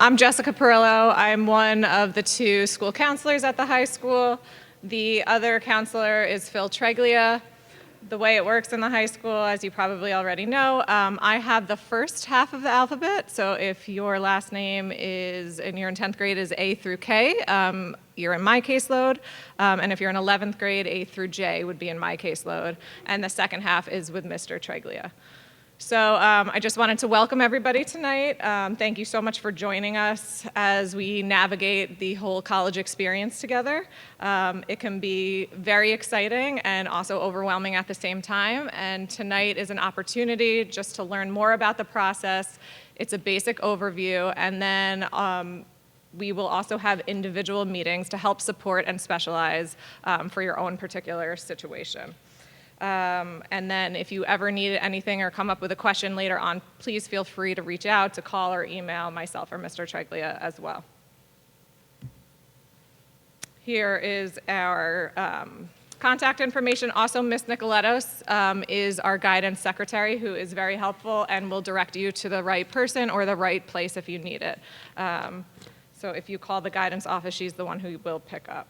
I'm Jessica Perillo. I'm one of the two school counselors at the high school. The other counselor is Phil Treglia. The way it works in the high school, as you probably already know, I have the first half of the alphabet. So if your last name is, and you're in 10th grade, is A through K, you're in my caseload. And if you're in 11th grade, A through J would be in my caseload. And the second half is with Mr. Treglia. So I just wanted to welcome everybody tonight. Thank you so much for joining us as we navigate the whole college experience together. It can be very exciting and also overwhelming at the same time. And tonight is an opportunity just to learn more about the process. It's a basic overview, and then we will also have individual meetings to help support and specialize for your own particular situation. And then if you ever need anything or come up with a question later on, please feel free to reach out, to call or email myself or Mr. Treglia as well. Here is our contact information. Also, Ms. Nicoletos is our guidance secretary, who is very helpful and will direct you to the right person or the right place if you need it. So if you call the guidance office, she's the one who will pick up.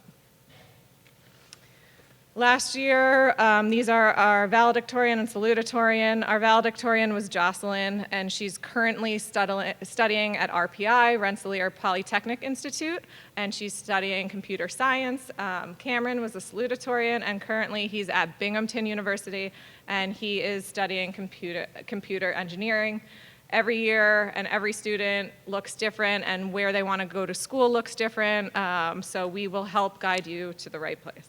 Last year, these are our valedictorian and salutatorian. Our valedictorian was Jocelyn, and she's currently studying at RPI, Rensselaer Polytechnic Institute, and she's studying computer science. Cameron was a salutatorian, and currently he's at Binghamton University, and he is studying computer engineering. Every year and every student looks different, and where they want to go to school looks different, so we will help guide you to the right place.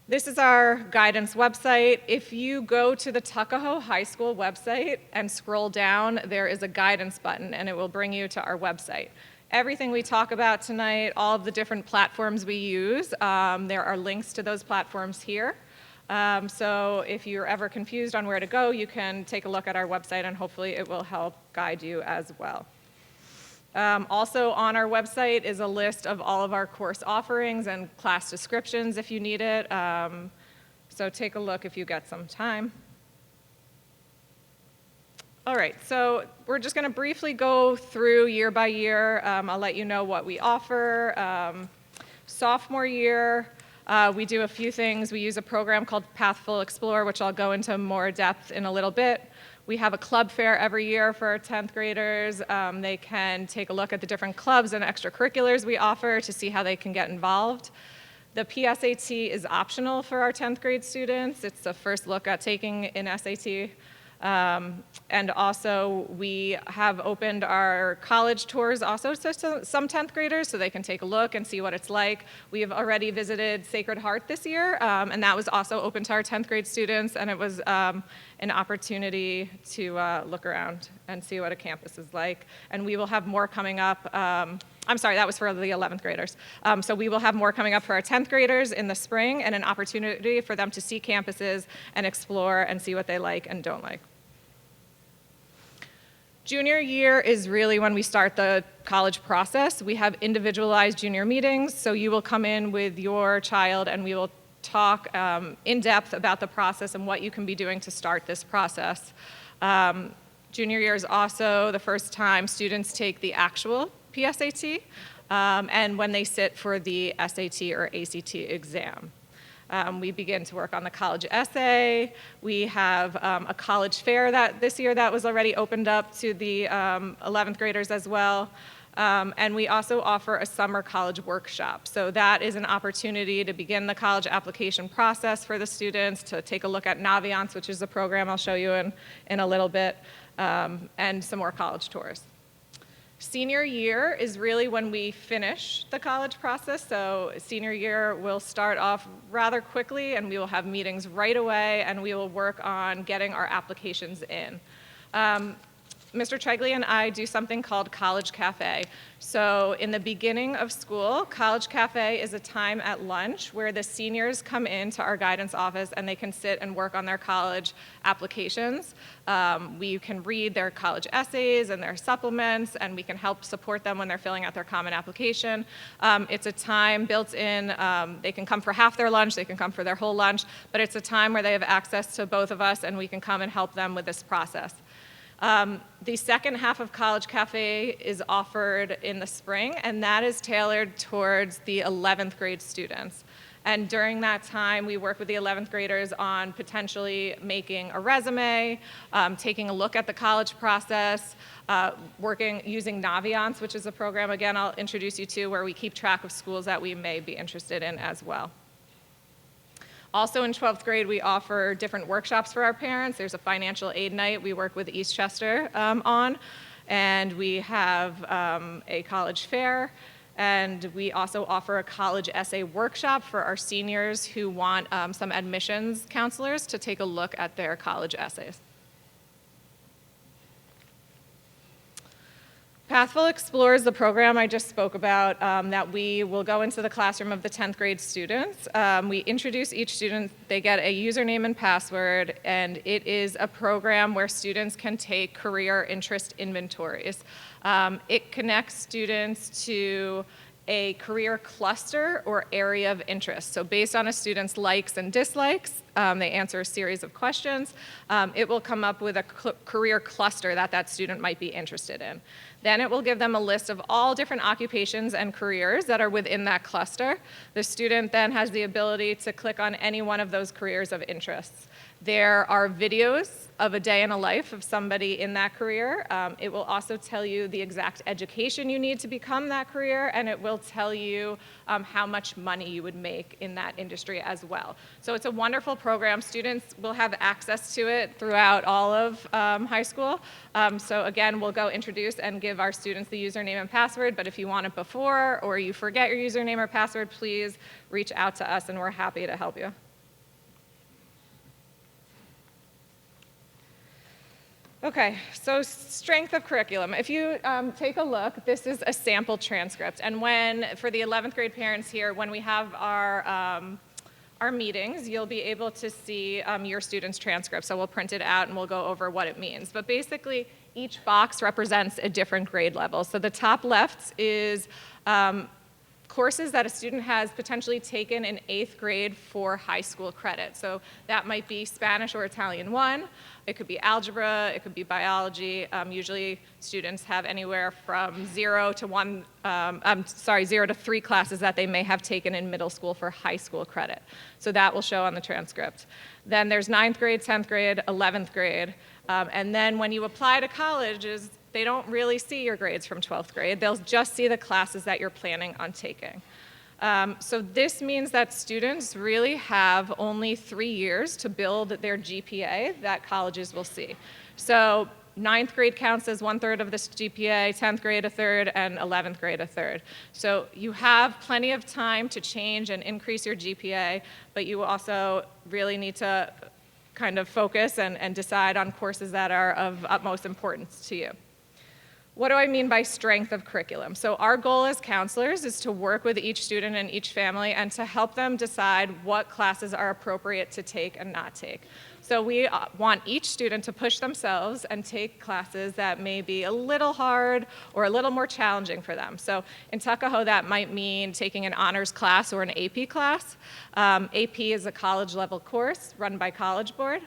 This is our guidance website. If you go to the Tuckahoe High School website and scroll down, there is a guidance button, and it will bring you to our website. Everything we talk about tonight, all of the different platforms we use, there are links to those platforms here. So if you're ever confused on where to go, you can take a look at our website, and hopefully it will help guide you as well. Also on our website is a list of all of our course offerings and class descriptions if you need it. So take a look if you get some time. All right, so we're just going to briefly go through year by year. I'll let you know what we offer. Sophomore year, we do a few things. We use a program called Pathful Explore, which I'll go into more depth in a little bit. We have a club fair every year for our 10th graders. They can take a look at the different clubs and extracurriculars we offer to see how they can get involved. The PSAT is optional for our 10th grade students. It's the first look at taking an SAT. And also, we have opened our college tours also to some 10th graders so they can take a look and see what it's like. We have already visited Sacred Heart this year, and that was also open to our 10th grade students, and it was an opportunity to look around and see what a campus is like. And we will have more coming up. I'm sorry, that was for the 11th graders. So we will have more coming up for our 10th graders in the spring, and an opportunity for them to see campuses and explore and see what they like and don't like. Junior year is really when we start the college process. We have individualized junior meetings, so you will come in with your child and we will talk in depth about the process and what you can be doing to start this process. Junior year is also the first time students take the actual PSAT and when they sit for the SAT or ACT exam. We begin to work on the college essay. We have a college fair this year that was already opened up to the 11th graders as well. And we also offer a summer college workshop. So that is an opportunity to begin the college application process for the students, to take a look at Naviance, which is a program I'll show you in a little bit, and some more college tours. Senior year is really when we finish the college process. So senior year will start off rather quickly, and we will have meetings right away, and we will work on getting our applications in. Mr. Treglia and I do something called College Cafe. So in the beginning of school, College Cafe is a time at lunch where the seniors come into our guidance office and they can sit and work on their college applications. We can read their college essays and their supplements, and we can help support them when they're filling out their common application. It's a time built in. They can come for half their lunch, they can come for their whole lunch, but it's a time where they have access to both of us and we can come and help them with this process. The second half of College Cafe is offered in the spring, and that is tailored towards the 11th grade students. And during that time, we work with the 11th graders on potentially making a resume, taking a look at the college process, using Naviance, which is a program, again, I'll introduce you to, where we keep track of schools that we may be interested in as well. Also in 12th grade, we offer different workshops for our parents. There's a financial aid night we work with Eastchester on, and we have a college fair. And we also offer a college essay workshop for our seniors who want some admissions counselors to take a look at their college essays. Pathful explores the program I just spoke about, that we will go into the classroom of the 10th grade students. We introduce each student, they get a username and password, and it is a program where students can take career interest inventories. It connects students to a career cluster or area of interest. So based on a student's likes and dislikes, they answer a series of questions. It will come up with a career cluster that that student might be interested in. Then it will give them a list of all different occupations and careers that are within that cluster. The student then has the ability to click on any one of those careers of interest. There are videos of a day in a life of somebody in that career. It will also tell you the exact education you need to become that career, and it will tell you how much money you would make in that industry as well. So it's a wonderful program. Students will have access to it throughout all of high school. So again, we'll go introduce and give our students the username and password, but if you want it before or you forget your username or password, please reach out to us and we're happy to help you. Okay, so strength of curriculum. If you take a look, this is a sample transcript. And for the 11th grade parents here, when we have our meetings, you'll be able to see your student's transcript. So we'll print it out and we'll go over what it means. But basically, each box represents a different grade level. So the top left is courses that a student has potentially taken in 8th grade for high school credit. So that might be Spanish or Italian 1. It could be algebra, it could be biology. Usually students have anywhere from 0 to 3 classes that they may have taken in middle school for high school credit. So that will show on the transcript. Then there's 9th grade, 10th grade, 11th grade. And then when you apply to colleges, they don't really see your grades from 12th grade. They'll just see the classes that you're planning on taking. So this means that students really have only 3 years to build their GPA that colleges will see. So 9th grade counts as 1/3 of this GPA, 10th grade 1/3, and 11th grade 1/3. So you have plenty of time to change and increase your GPA, but you also really need to kind of focus and decide on courses that are of utmost importance to you. What do I mean by strength of curriculum? So our goal as counselors is to work with each student and each family and to help them decide what classes are appropriate to take and not take. So we want each student to push themselves and take classes that may be a little hard or a little more challenging for them. So in Tuckahoe, that might mean taking an honors class or an AP class. AP is a college level course run by College Board.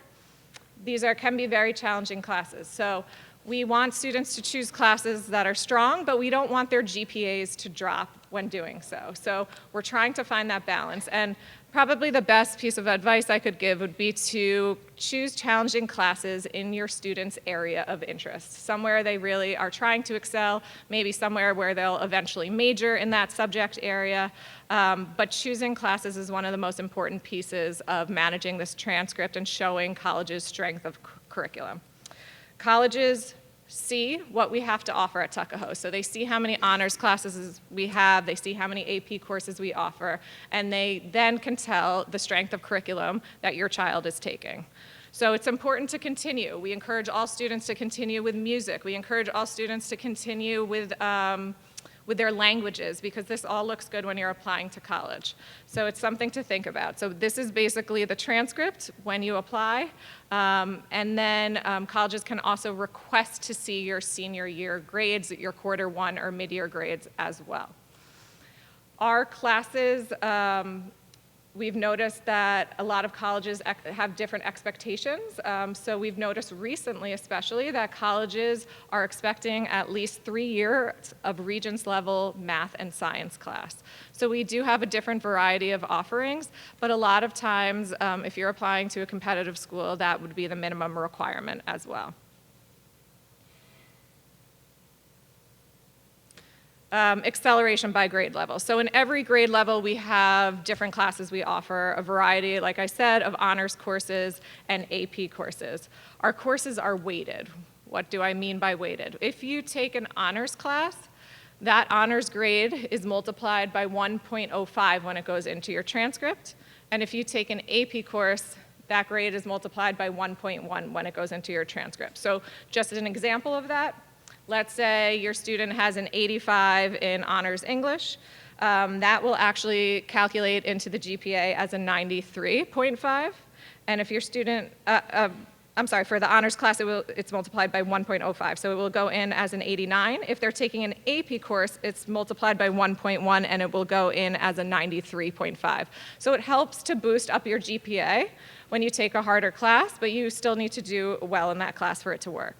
These can be very challenging classes. So we want students to choose classes that are strong, but we don't want their GPAs to drop when doing so. So we're trying to find that balance. And probably the best piece of advice I could give would be to choose challenging classes in your student's area of interest, somewhere they really are trying to excel, maybe somewhere where they'll eventually major in that subject area. But choosing classes is one of the most important pieces of managing this transcript and showing colleges' strength of curriculum. Colleges see what we have to offer at Tuckahoe. So they see how many honors classes we have, they see how many AP courses we offer, and they then can tell the strength of curriculum that your child is taking. So it's important to continue. We encourage all students to continue with music. We encourage all students to continue with their languages, because this all looks good when you're applying to college. So it's something to think about. So this is basically the transcript when you apply. And then colleges can also request to see your senior year grades, your quarter 1 or mid-year grades as well. Our classes, We've noticed that a lot of colleges have different expectations. So we've noticed recently, especially, that colleges are expecting at least 3 years of Regents level math and science class. So we do have a different variety of offerings, but a lot of times, if you're applying to a competitive school, that would be the minimum requirement as well. Acceleration by grade level. So in every grade level, we have different classes we offer, a variety, like I said, of honors courses and AP courses. Our courses are weighted. What do I mean by weighted? If you take an honors class, that honors grade is multiplied by 1.05 when it goes into your transcript. And if you take an AP course, that grade is multiplied by 1.1 when it goes into your transcript. So just as an example of that, let's say your student has an 85 in honors English. That will actually calculate into the GPA as a 93.5. And if your student, for the honors class, it's multiplied by 1.05. So it will go in as an 89. If they're taking an AP course, it's multiplied by 1.1, and it will go in as a 93.5. So it helps to boost up your GPA when you take a harder class, but you still need to do well in that class for it to work.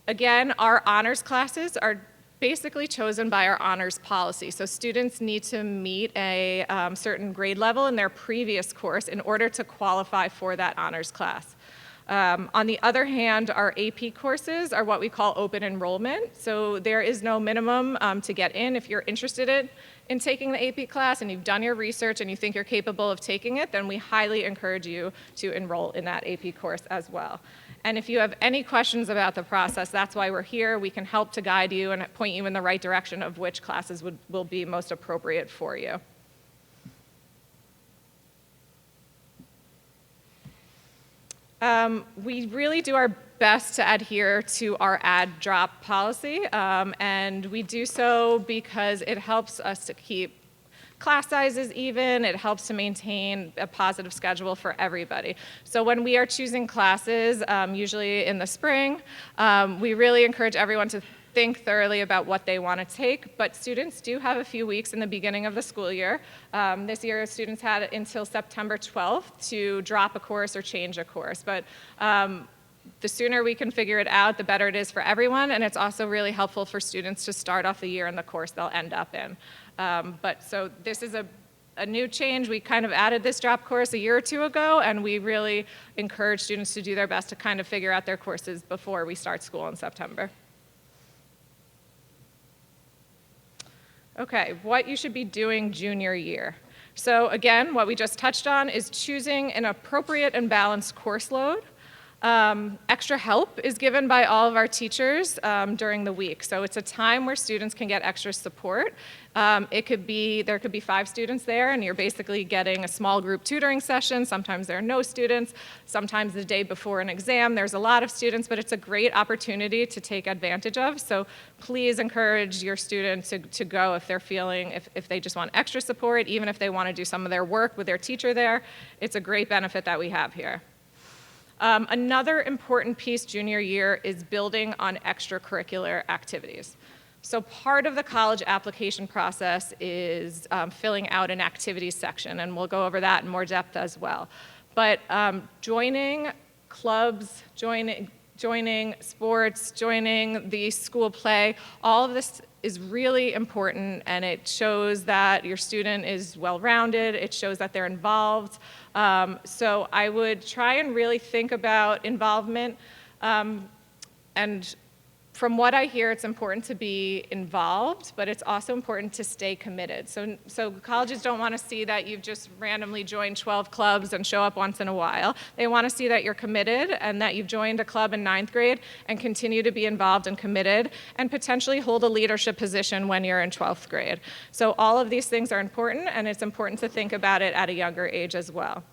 Again, our honors classes are basically chosen by our honors policy. So students need to meet a certain grade level in their previous course in order to qualify for that honors class. On the other hand, our AP courses are what we call open enrollment. So there is no minimum to get in. If you're interested in taking the AP class and you've done your research and you think you're capable of taking it, then we highly encourage you to enroll in that AP course as well. And if you have any questions about the process, that's why we're here. We can help to guide you and point you in the right direction of which classes will be most appropriate for you. We really do our best to adhere to our add drop policy, and we do so because it helps us to keep class sizes even. It helps to maintain a positive schedule for everybody. So when we are choosing classes, usually in the spring, we really encourage everyone to think thoroughly about what they want to take, but students do have a few weeks in the beginning of the school year. This year, students had until September 12th to drop a course or change a course, but the sooner we can figure it out, the better it is for everyone, and it's also really helpful for students to start off the year in the course they'll end up in. So this is a new change. We kind of added this drop course a year or two ago, and we really encourage students to do their best to kind of figure out their courses before we start school in September. Okay, what you should be doing junior year. So again, what we just touched on is choosing an appropriate and balanced course load. Extra help is given by all of our teachers during the week. So it's a time where students can get extra support. There could be 5 students there, and you're basically getting a small group tutoring session. Sometimes there are no students. Sometimes the day before an exam, there's a lot of students, but it's a great opportunity to take advantage of. So please encourage your students to go if they're feeling, if they just want extra support, even if they want to do some of their work with their teacher there. It's a great benefit that we have here. Another important piece junior year is building on extracurricular activities. So part of the college application process is filling out an activities section, and we'll go over that in more depth as well. But joining clubs, joining sports, joining the school play, all of this is really important, and it shows that your student is well-rounded. It shows that they're involved. So I would try and really think about involvement. And from what I hear, it's important to be involved, but it's also important to stay committed. So colleges don't want to see that you've just randomly joined 12 clubs and show up once in a while. They want to see that you're committed and that you've joined a club in 9th grade and continue to be involved and committed and potentially hold a leadership position when you're in 12th grade. So all of these things are important, and it's important to think about it at a younger age as well.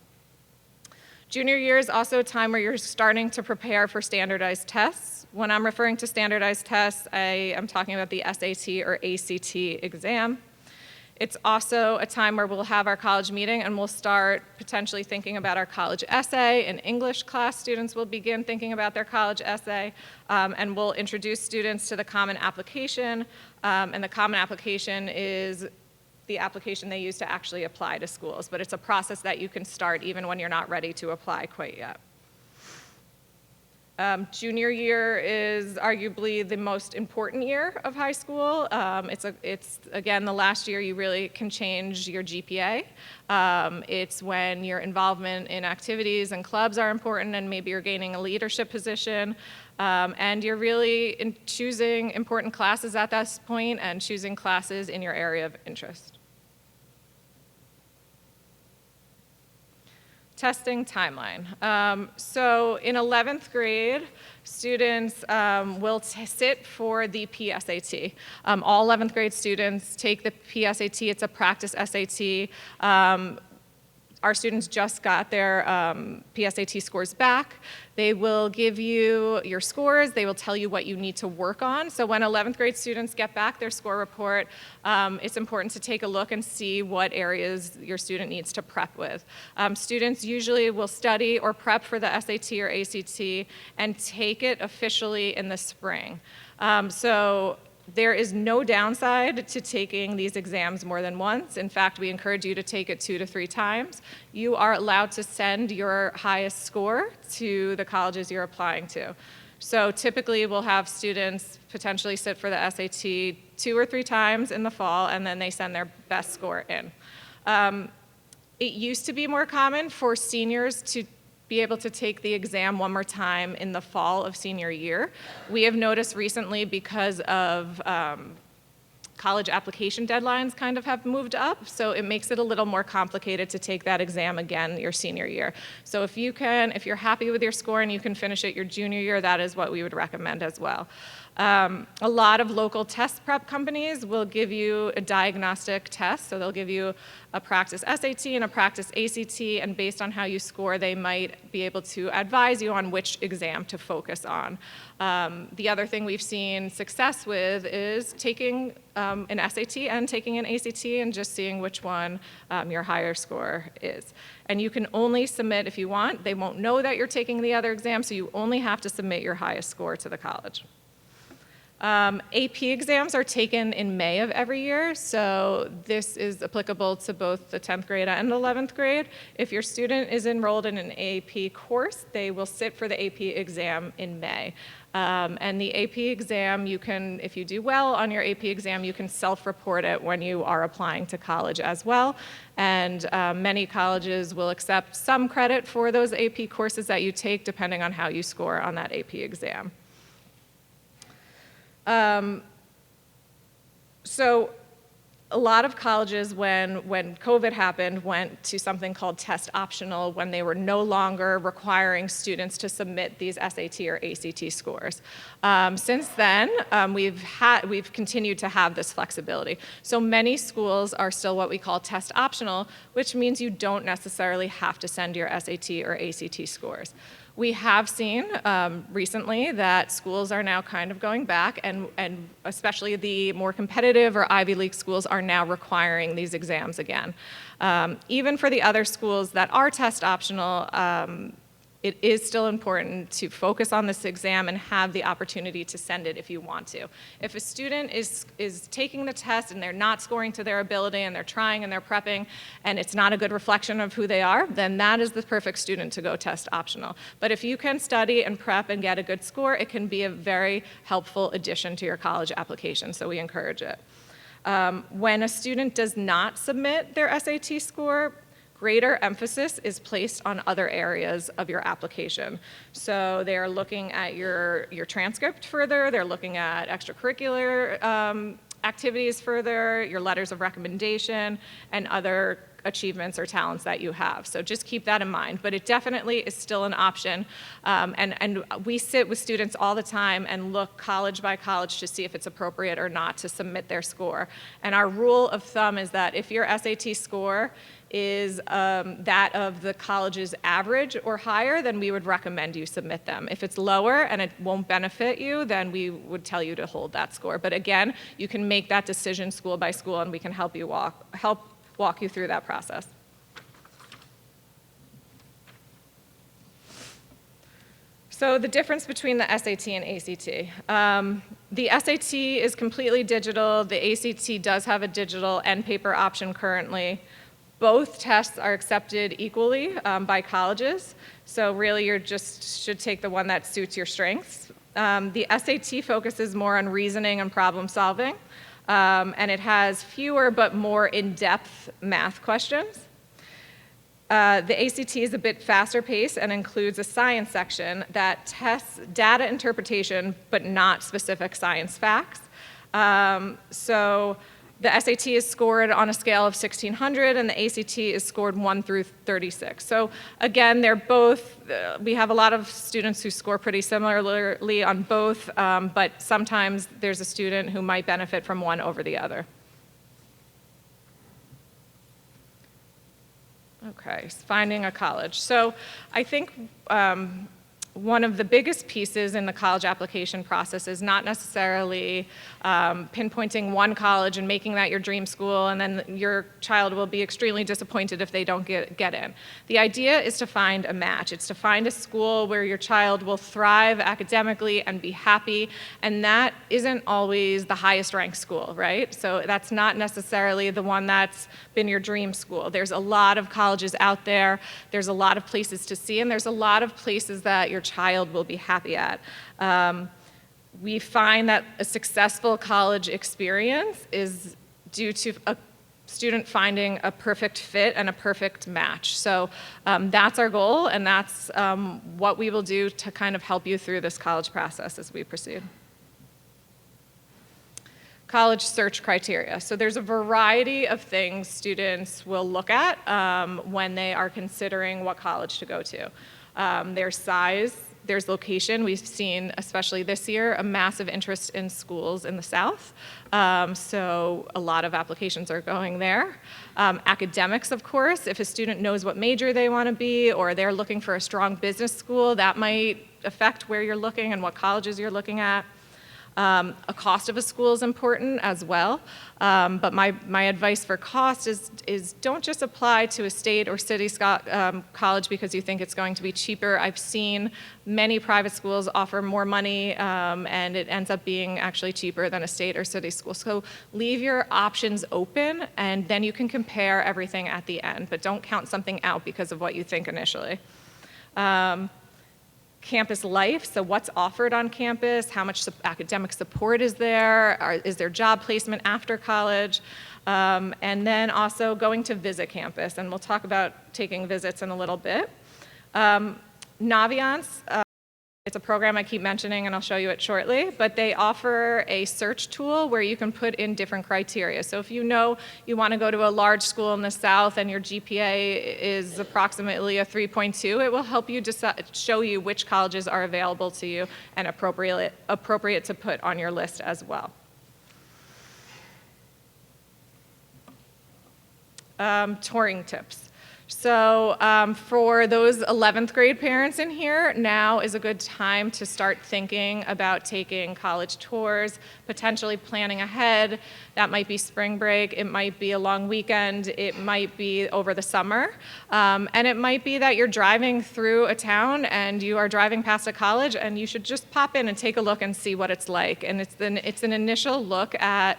Junior year is also a time where you're starting to prepare for standardized tests. When I'm referring to standardized tests, I am talking about the SAT or ACT exam. It's also a time where we'll have our college meeting and we'll start potentially thinking about our college essay. In English class, students will begin thinking about their college essay, and we'll introduce students to the common application. And the common application is the application they use to actually apply to schools. But it's a process that you can start even when you're not ready to apply quite yet. Junior year is arguably the most important year of high school. It's again, the last year you really can change your GPA. It's when your involvement in activities and clubs are important, and maybe you're gaining a leadership position. And you're really choosing important classes at this point and choosing classes in your area of interest. Testing timeline. So in 11th grade, students will sit for the PSAT. All 11th grade students take the PSAT. It's a practice SAT. Our students just got their PSAT scores back. They will give you your scores. They will tell you what you need to work on. So when 11th grade students get back their score report, it's important to take a look and see what areas your student needs to prep with. Students usually will study or prep for the SAT or ACT and take it officially in the spring. So there is no downside to taking these exams more than once. In fact, we encourage you to take it 2 to 3 times. You are allowed to send your highest score to the colleges you're applying to. So typically we'll have students potentially sit for the SAT 2 or 3 times in the fall, and then they send their best score in. It used to be more common for seniors to be able to take the exam one more time in the fall of senior year. We have noticed recently, because of college application deadlines kind of have moved up, so it makes it a little more complicated to take that exam again your senior year. So if you're happy with your score and you can finish it your junior year, that is what we would recommend as well. A lot of local test prep companies will give you a diagnostic test, so they'll give you a practice SAT and a practice ACT, and based on how you score, they might be able to advise you on which exam to focus on. The other thing we've seen success with is taking an SAT and taking an ACT and just seeing which one your higher score is. And you can only submit if you want. They won't know that you're taking the other exam, so you only have to submit your highest score to the college. AP exams are taken in May of every year, so this is applicable to both the 10th grade and 11th grade. If your student is enrolled in an AP course, they will sit for the AP exam in May. And the AP exam, if you do well on your AP exam, you can self-report it when you are applying to college as well. And many colleges will accept some credit for those AP courses that you take, depending on how you score on that AP exam. So a lot of colleges, when COVID happened, went to something called test optional, when they were no longer requiring students to submit these SAT or ACT scores. Since then, we've continued to have this flexibility. So many schools are still what we call test optional, which means you don't necessarily have to send your SAT or ACT scores. We have seen recently that schools are now kind of going back, and especially the more competitive or Ivy League schools are now requiring these exams again. Even for the other schools that are test optional, it is still important to focus on this exam and have the opportunity to send it if you want to. If a student is taking the test and they're not scoring to their ability and they're trying and they're prepping and it's not a good reflection of who they are, then that is the perfect student to go test optional. But if you can study and prep and get a good score, it can be a very helpful addition to your college application, so we encourage it. When a student does not submit their SAT score, greater emphasis is placed on other areas of your application. So they're looking at your transcript further, they're looking at extracurricular activities further, your letters of recommendation, and other achievements or talents that you have. So just keep that in mind, but it definitely is still an option. And we sit with students all the time and look college by college to see if it's appropriate or not to submit their score. And our rule of thumb is that if your SAT score is that of the college's average or higher, then we would recommend you submit them. If it's lower and it won't benefit you, then we would tell you to hold that score. But again, you can make that decision school by school, and we can help walk you through that process. So the difference between the SAT and ACT. The SAT is completely digital. The ACT does have a digital and paper option currently. Both tests are accepted equally by colleges. So really you just should take the one that suits your strengths. The SAT focuses more on reasoning and problem solving. And it has fewer but more in-depth math questions. The ACT is a bit faster paced and includes a science section that tests data interpretation but not specific science facts. So the SAT is scored on a scale of 1600 and the ACT is scored 1 through 36. So again, they're both, we have a lot of students who score pretty similarly on both, but sometimes there's a student who might benefit from one over the other. Okay, finding a college. So I think one of the biggest pieces in the college application process is not necessarily pinpointing one college and making that your dream school, and then your child will be extremely disappointed if they don't get in. The idea is to find a match. It's to find a school where your child will thrive academically and be happy, and that isn't always the highest ranked school, right? So that's not necessarily the one that's been your dream school. There's a lot of colleges out there, there's a lot of places to see, and there's a lot of places that your child will be happy at. We find that a successful college experience is due to a student finding a perfect fit and a perfect match. So that's our goal, and that's what we will do to kind of help you through this college process as we proceed. College search criteria. So there's a variety of things students will look at when they are considering what college to go to. There's size, there's location. We've seen, especially this year, a massive interest in schools in the South. So a lot of applications are going there. Academics, of course. If a student knows what major they want to be, or they're looking for a strong business school, that might affect where you're looking and what colleges you're looking at. A cost of a school is important as well, but my advice for cost is don't just apply to a state or city college because you think it's going to be cheaper. I've seen many private schools offer more money, and it ends up being actually cheaper than a state or city school. So leave your options open, and then you can compare everything at the end, but don't count something out because of what you think initially. Campus life, so what's offered on campus, how much academic support is there, is there job placement after college, and then also going to visit campus, and we'll talk about taking visits in a little bit. Naviance, it's a program I keep mentioning, and I'll show you it shortly, but they offer a search tool where you can put in different criteria. So if you know you want to go to a large school in the South and your GPA is approximately a 3.2, it will help you show you which colleges are available to you and appropriate to put on your list as well. Touring tips. So for those 11th grade parents in here, now is a good time to start thinking about taking college tours, potentially planning ahead. That might be spring break, it might be a long weekend, it might be over the summer, and it might be that you're driving through a town and you are driving past a college and you should just pop in and take a look and see what it's like. And it's an initial look at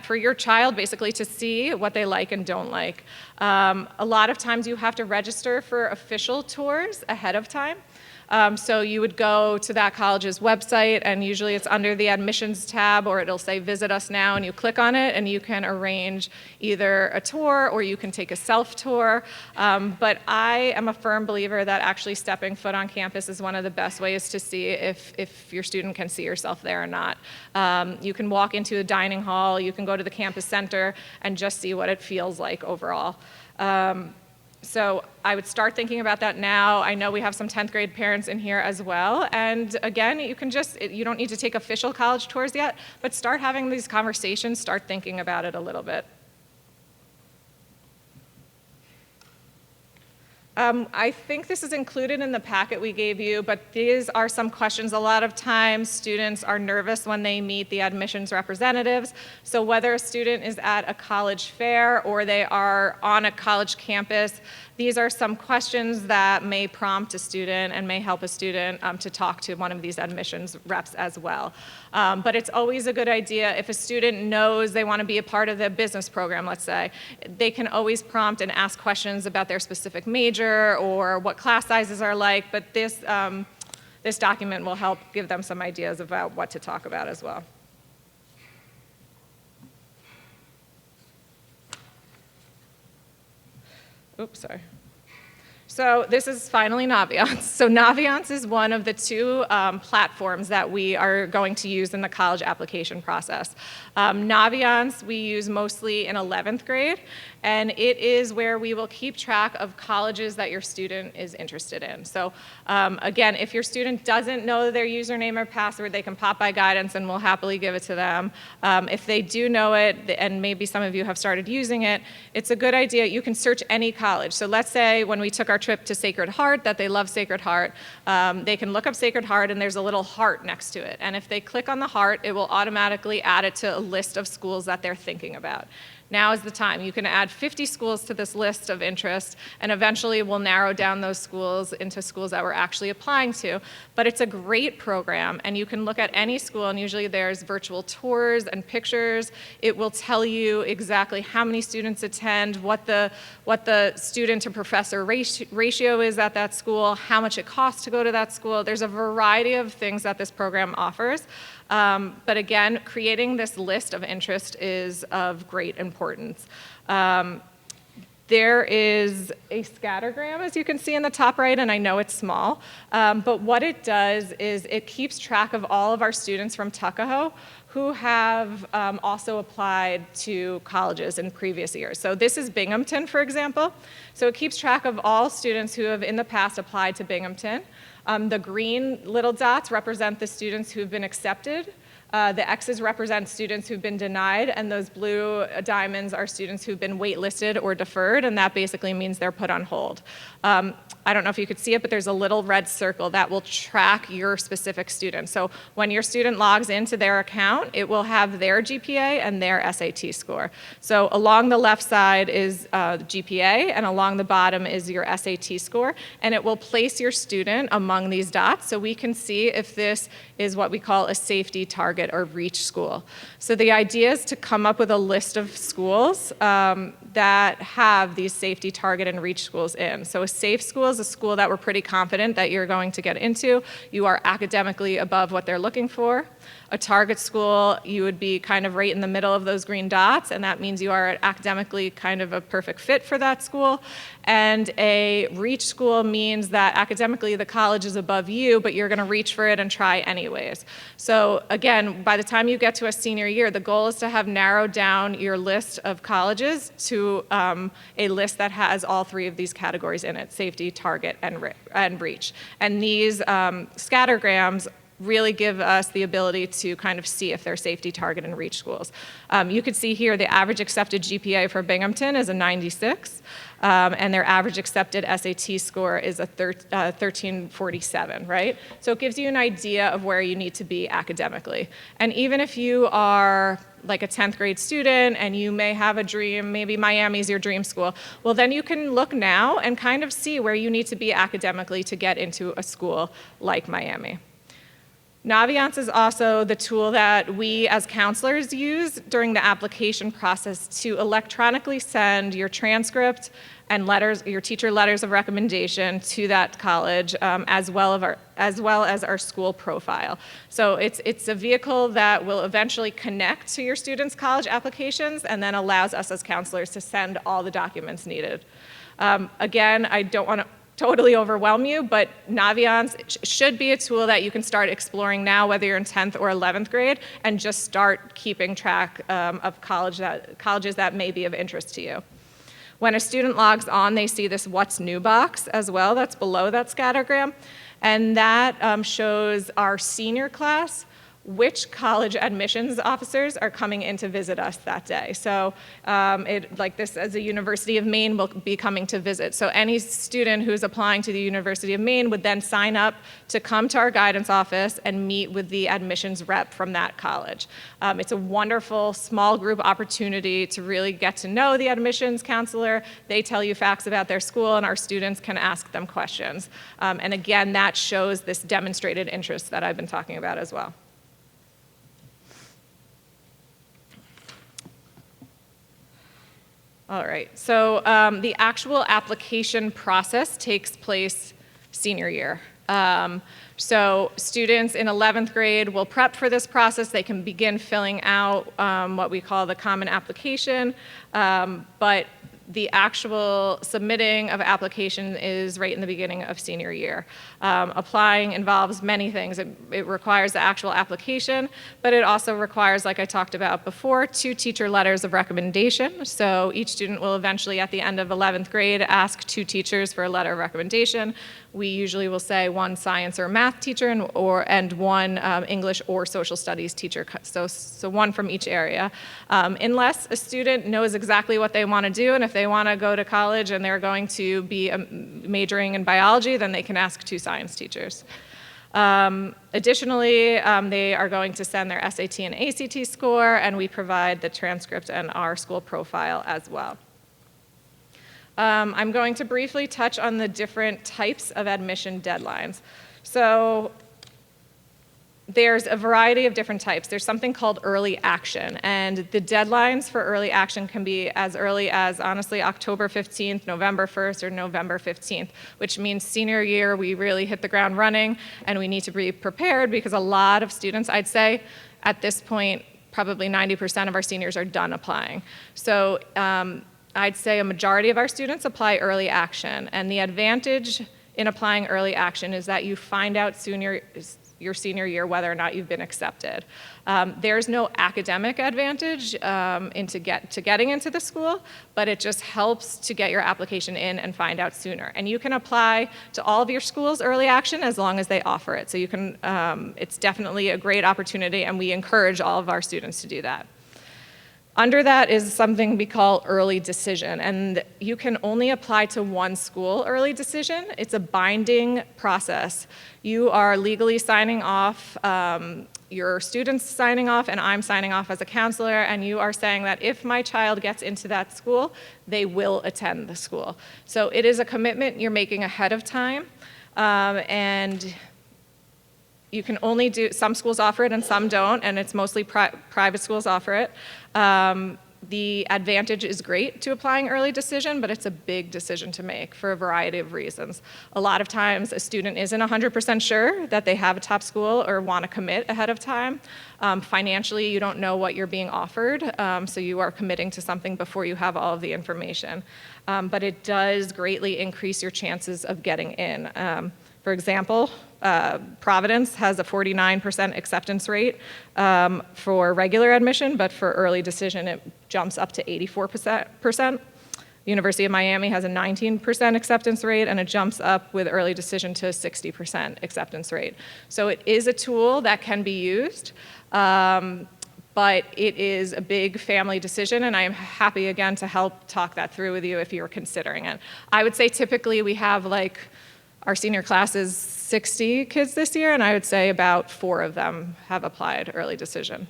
for your child basically to see what they like and don't like. A lot of times you have to register for official tours ahead of time. So you would go to that college's website, and usually it's under the admissions tab, or it'll say visit us now, and you click on it and you can arrange either a tour or you can take a self-tour. But I am a firm believer that actually stepping foot on campus is one of the best ways to see if your student can see yourself there or not. You can walk into the dining hall, you can go to the campus center and just see what it feels like overall. So I would start thinking about that now. I know we have some 10th grade parents in here as well. And again, you don't need to take official college tours yet, but start having these conversations, start thinking about it a little bit. I think this is included in the packet we gave you, but these are some questions. A lot of times students are nervous when they meet the admissions representatives. So whether a student is at a college fair or they are on a college campus, These are some questions that may prompt a student and may help a student to talk to one of these admissions reps as well. But it's always a good idea if a student knows they want to be a part of the business program, let's say, they can always prompt and ask questions about their specific major or what class sizes are like, but this document will help give them some ideas about what to talk about as well. Oops, sorry. So this is finally Naviance. So Naviance is one of the two platforms that we are going to use in the college application process. Naviance we use mostly in 11th grade, and it is where we will keep track of colleges that your student is interested in. So again, if your student doesn't know their username or password, they can pop by guidance and we'll happily give it to them. If they do know it, and maybe some of you have started using it, it's a good idea. You can search any college. So let's say when we took our trip to Sacred Heart, that they love Sacred Heart, they can look up Sacred Heart and there's a little heart next to it. And if they click on the heart, it will automatically add it to a list of schools that they're thinking about. Now is the time. You can add 50 schools to this list of interest, and eventually we'll narrow down those schools into schools that we're actually applying to. But it's a great program, and you can look at any school, and usually there's virtual tours and pictures. It will tell you exactly how many students attend, what the student to professor ratio is at that school, how much it costs to go to that school. There's a variety of things that this program offers. But again, creating this list of interest is of great importance. There is a scattergram, as you can see in the top right, and I know it's small, but what it does is it keeps track of all of our students from Tuckahoe who have also applied to colleges in previous years. So this is Binghamton, for example. So it keeps track of all students who have in the past applied to Binghamton. The green little dots represent the students who've been accepted. The X's represent students who've been denied, and those blue diamonds are students who've been waitlisted or deferred, and that basically means they're put on hold. I don't know if you could see it, but there's a little red circle that will track your specific student. So when your student logs into their account, it will have their GPA and their SAT score. So along the left side is GPA, and along the bottom is your SAT score, and it will place your student among these dots so we can see if this is what we call a safety target or reach school. So the idea is to come up with a list of schools that have these safety target and reach schools in. So a safe school is a school that we're pretty confident that you're going to get into. You are academically above what they're looking for. A target school, you would be kind of right in the middle of those green dots, and that means you are academically kind of a perfect fit for that school. And a reach school means that academically the college is above you, but you're going to reach for it and try anyways. So again, by the time you get to a senior year, the goal is to have narrowed down your list of colleges to a list that has all three of these categories in it: safety, target, and reach. And these scattergrams really give us the ability to kind of see if they're safety, target, and reach schools. You could see here the average accepted GPA for Binghamton is a 96, and their average accepted SAT score is a 1347, right? So it gives you an idea of where you need to be academically. And even if you are like a 10th grade student and you may have a dream, maybe Miami's your dream school, well then you can look now and kind of see where you need to be academically to get into a school like Miami. Naviance is also the tool that we as counselors use during the application process to electronically send your transcript and letters, your teacher letters of recommendation to that college, as well as our school profile. So it's a vehicle that will eventually connect to your students' college applications and then allows us as counselors to send all the documents needed. Again, I don't want to totally overwhelm you, but Naviance should be a tool that you can start exploring now, whether you're in 10th or 11th grade, and just start keeping track of colleges that may be of interest to you. When a student logs on, they see this What's New box as well, that's below that scattergram, and that shows our senior class which college admissions officers are coming in to visit us that day. So like this, as a University of Maine will be coming to visit. So any student who's applying to the University of Maine would then sign up to come to our guidance office and meet with the admissions rep from that college. It's a wonderful small group opportunity to really get to know the admissions counselor. They tell you facts about their school, and our students can ask them questions. And again, that shows this demonstrated interest that I've been talking about as well. All right, so the actual application process takes place senior year. So students in 11th grade will prep for this process. They can begin filling out what we call the common application, but the actual submitting of application is right in the beginning of senior year. Applying involves many things. It requires the actual application, but it also requires, like I talked about before, 2 teacher letters of recommendation. So each student will eventually, at the end of 11th grade, ask 2 teachers for a letter of recommendation. We usually will say 1 science or math teacher and 1 English or social studies teacher, so 1 from each area. Unless a student knows exactly what they want to do, and if they want to go to college and they're going to be majoring in biology, then they can ask 2 science teachers. Additionally, they are going to send their SAT and ACT score, and we provide the transcript and our school profile as well. I'm going to briefly touch on the different types of admission deadlines. So there's a variety of different types. There's something called early action, and the deadlines for early action can be as early as, honestly, October 15th, November 1st, or November 15th, which means senior year, we really hit the ground running, and we need to be prepared because a lot of students, I'd say, at this point, probably 90% of our seniors are done applying. So I'd say a majority of our students apply early action, and the advantage in applying early action is that you find out your senior year whether or not you've been accepted. There's no academic advantage to getting into the school, but it just helps to get your application in and find out sooner. And you can apply to all of your schools early action as long as they offer it. So you can, it's definitely a great opportunity, and we encourage all of our students to do that. Under that is something we call early decision, and you can only apply to 1 school early decision. It's a binding process. You are legally signing off, your students signing off, and I'm signing off as a counselor, and you are saying that if my child gets into that school, they will attend the school. So it is a commitment you're making ahead of time, and you can only do, some schools offer it and some don't, and it's mostly private schools offer it. The advantage is great to applying early decision, but it's a big decision to make for a variety of reasons. A lot of times a student isn't 100% sure that they have a top school or want to commit ahead of time. Financially, you don't know what you're being offered, so you are committing to something before you have all of the information. But it does greatly increase your chances of getting in. For example, Providence has a 49% acceptance rate for regular admission, but for early decision it jumps up to 84%. University of Miami has a 19% acceptance rate, and it jumps up with early decision to 60% acceptance rate. So it is a tool that can be used, but it is a big family decision, and I am happy again to help talk that through with you if you're considering it. I would say typically we have our senior class is 60 kids this year, and I would say about 4 of them have applied early decision.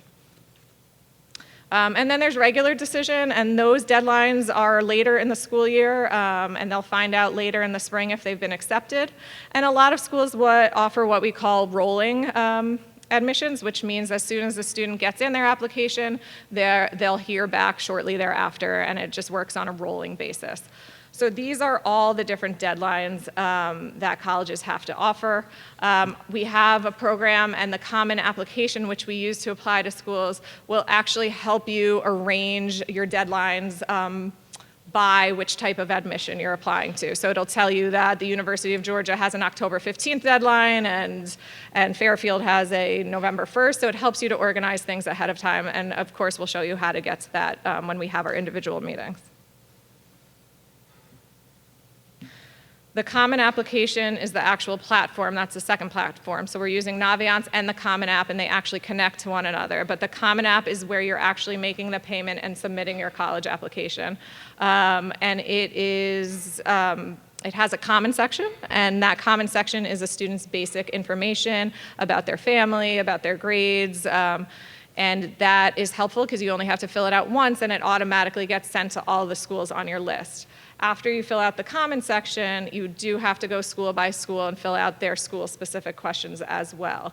And then there's regular decision, and those deadlines are later in the school year, and they'll find out later in the spring if they've been accepted. And a lot of schools offer what we call rolling admissions, which means as soon as the student gets in their application, they'll hear back shortly thereafter, and it just works on a rolling basis. So these are all the different deadlines that colleges have to offer. We have a program, and the common application, which we use to apply to schools, will actually help you arrange your deadlines by which type of admission you're applying to. So it'll tell you that the University of Georgia has an October 15th deadline, and Fairfield has a November 1st, so it helps you to organize things ahead of time, and of course we'll show you how to get to that when we have our individual meetings. The Common application is the actual platform. That's the second platform. So we're using Naviance and the Common app, and they actually connect to one another. But the Common app is where you're actually making the payment and submitting your college application. And it has a common section, and that common section is a student's basic information about their family, about their grades, and that is helpful because you only have to fill it out once, and it automatically gets sent to all the schools on your list. After you fill out the common section, you do have to go school by school and fill out their school-specific questions as well.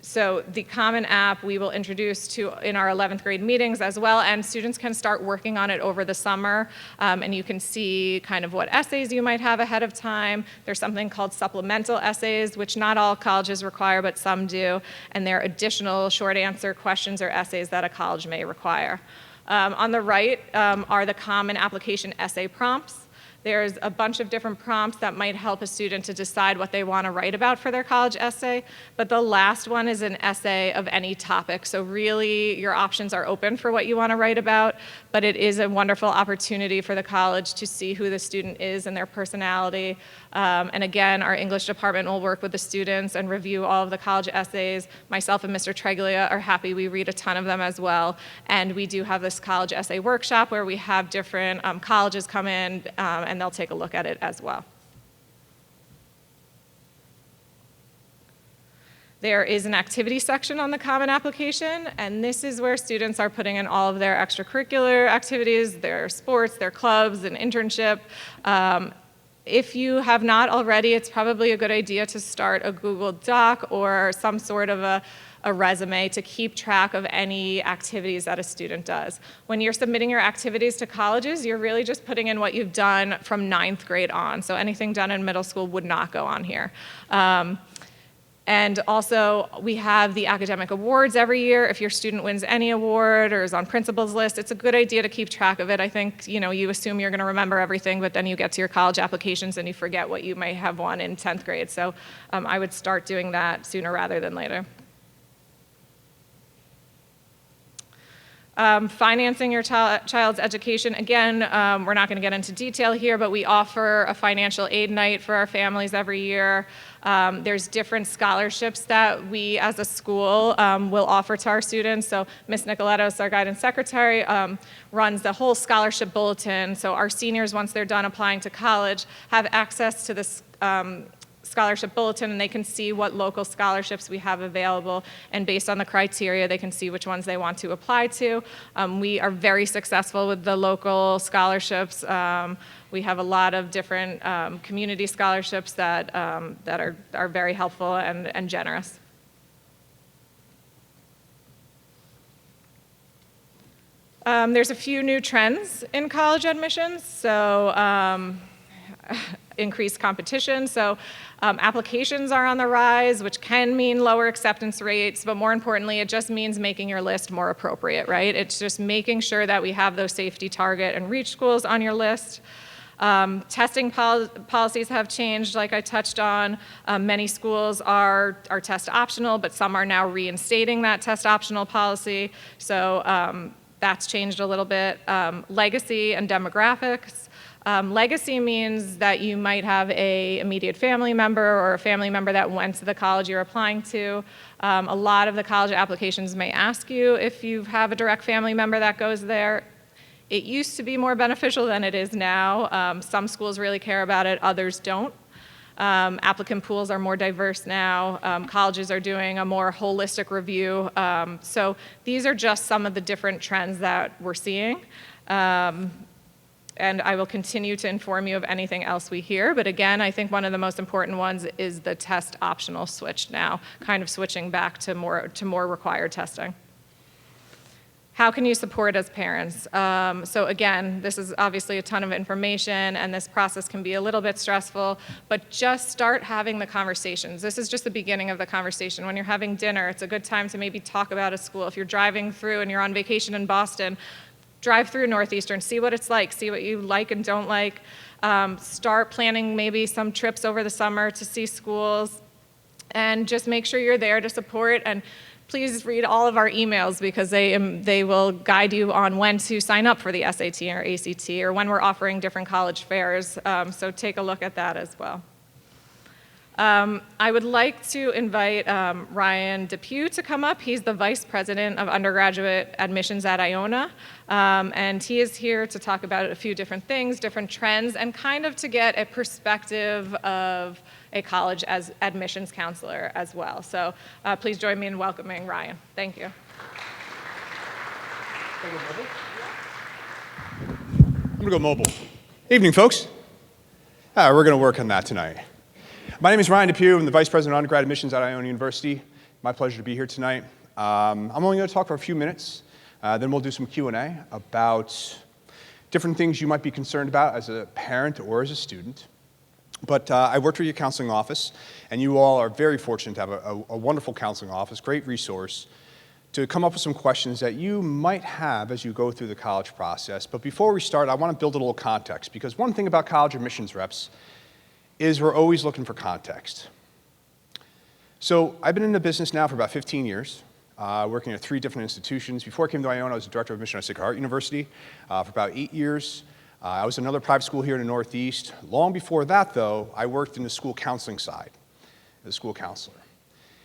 So the Common app we will introduce in our 11th grade meetings as well, and students can start working on it over the summer, and you can see kind of what essays you might have ahead of time. There's something called supplemental essays, which not all colleges require, but some do, and they're additional short answer questions or essays that a college may require. On the right are the Common application essay prompts. There's a bunch of different prompts that might help a student to decide what they want to write about for their college essay, but the last one is an essay of any topic. So really, your options are open for what you want to write about, but it is a wonderful opportunity for the college to see who the student is and their personality. And again, our English department will work with the students and review all of the college essays. Myself and Mr. Treglia are happy. We read a ton of them as well. And we do have this college essay workshop where we have different colleges come in and they'll take a look at it as well. There is an activity section on the Common application, and this is where students are putting in all of their extracurricular activities, their sports, their clubs, and internship. If you have not already, it's probably a good idea to start a Google Doc or some sort of a resume to keep track of any activities that a student does. When you're submitting your activities to colleges, you're really just putting in what you've done from 9th grade on. So anything done in middle school would not go on here. And also, we have the academic awards every year. If your student wins any award or is on principal's list, it's a good idea to keep track of it. I think, you assume you're going to remember everything, but then you get to your college applications and you forget what you might have won in 10th grade. So I would start doing that sooner rather than later. Financing your child's education. Again, we're not going to get into detail here, but we offer a financial aid night for our families every year. There's different scholarships that we as a school will offer to our students. So Ms. Nicolettos, our guidance secretary, runs the whole scholarship bulletin. So our seniors, once they're done applying to college, have access to this scholarship bulletin, and they can see what local scholarships we have available, and based on the criteria they can see which ones they want to apply to. We are very successful with the local scholarships. We have a lot of different community scholarships that are very helpful and generous. There's a few new trends in college admissions. So increased competition. So applications are on the rise, which can mean lower acceptance rates, but more importantly, it just means making your list more appropriate, right? It's just making sure that we have those safety target and reach schools on your list. Testing policies have changed, like I touched on. Many schools are test optional, but some are now reinstating that test optional policy. So that's changed a little bit. Legacy and demographics. Legacy means that you might have an immediate family member or a family member that went to the college you're applying to. A lot of the college applications may ask you if you have a direct family member that goes there. It used to be more beneficial than it is now. Some schools really care about it, others don't. Applicant pools are more diverse now. Colleges are doing a more holistic review. So these are just some of the different trends that we're seeing. And I will continue to inform you of anything else we hear. But again, I think one of the most important ones is the test optional switch now, kind of switching back to more required testing. How can you support as parents? So again, this is obviously a ton of information, and this process can be a little bit stressful, but just start having the conversations. This is just the beginning of the conversation. When you're having dinner, it's a good time to maybe talk about a school. If you're driving through and you're on vacation in Boston, drive through Northeastern, see what it's like, see what you like and don't like. Start planning maybe some trips over the summer to see schools, and just make sure you're there to support and please read all of our emails because they will guide you on when to sign up for the SAT or ACT or when we're offering different college fairs. So take a look at that as well. I would like to invite Ryan Depew to come up. He's the Vice President of Undergraduate Admissions at Iona, and he is here to talk about a few different things, different trends, and kind of to get a perspective of a college as admissions counselor as well. So please join me in welcoming Ryan. Thank you. I'm gonna go mobile. Evening, folks. We're gonna work on that tonight. My name is Ryan Depew. I'm the Vice President of Undergrad Admissions at Iona University. My pleasure to be here tonight. I'm only going to talk for a few minutes, then we'll do some Q&A about different things you might be concerned about as a parent or as a student. But I work for your counseling office, and you all are very fortunate to have a wonderful counseling office, great resource, to come up with some questions that you might have as you go through the college process. But before we start, I want to build a little context, because one thing about college admissions reps is we're always looking for context. So I've been in the business now for about 15 years, working at 3 different institutions. Before I came to Iona, I was the Director of Admission at Tuckahoe University for about 8 years. I was in another private school here in the Northeast. Long before that, though, I worked in the school counseling side as a school counselor.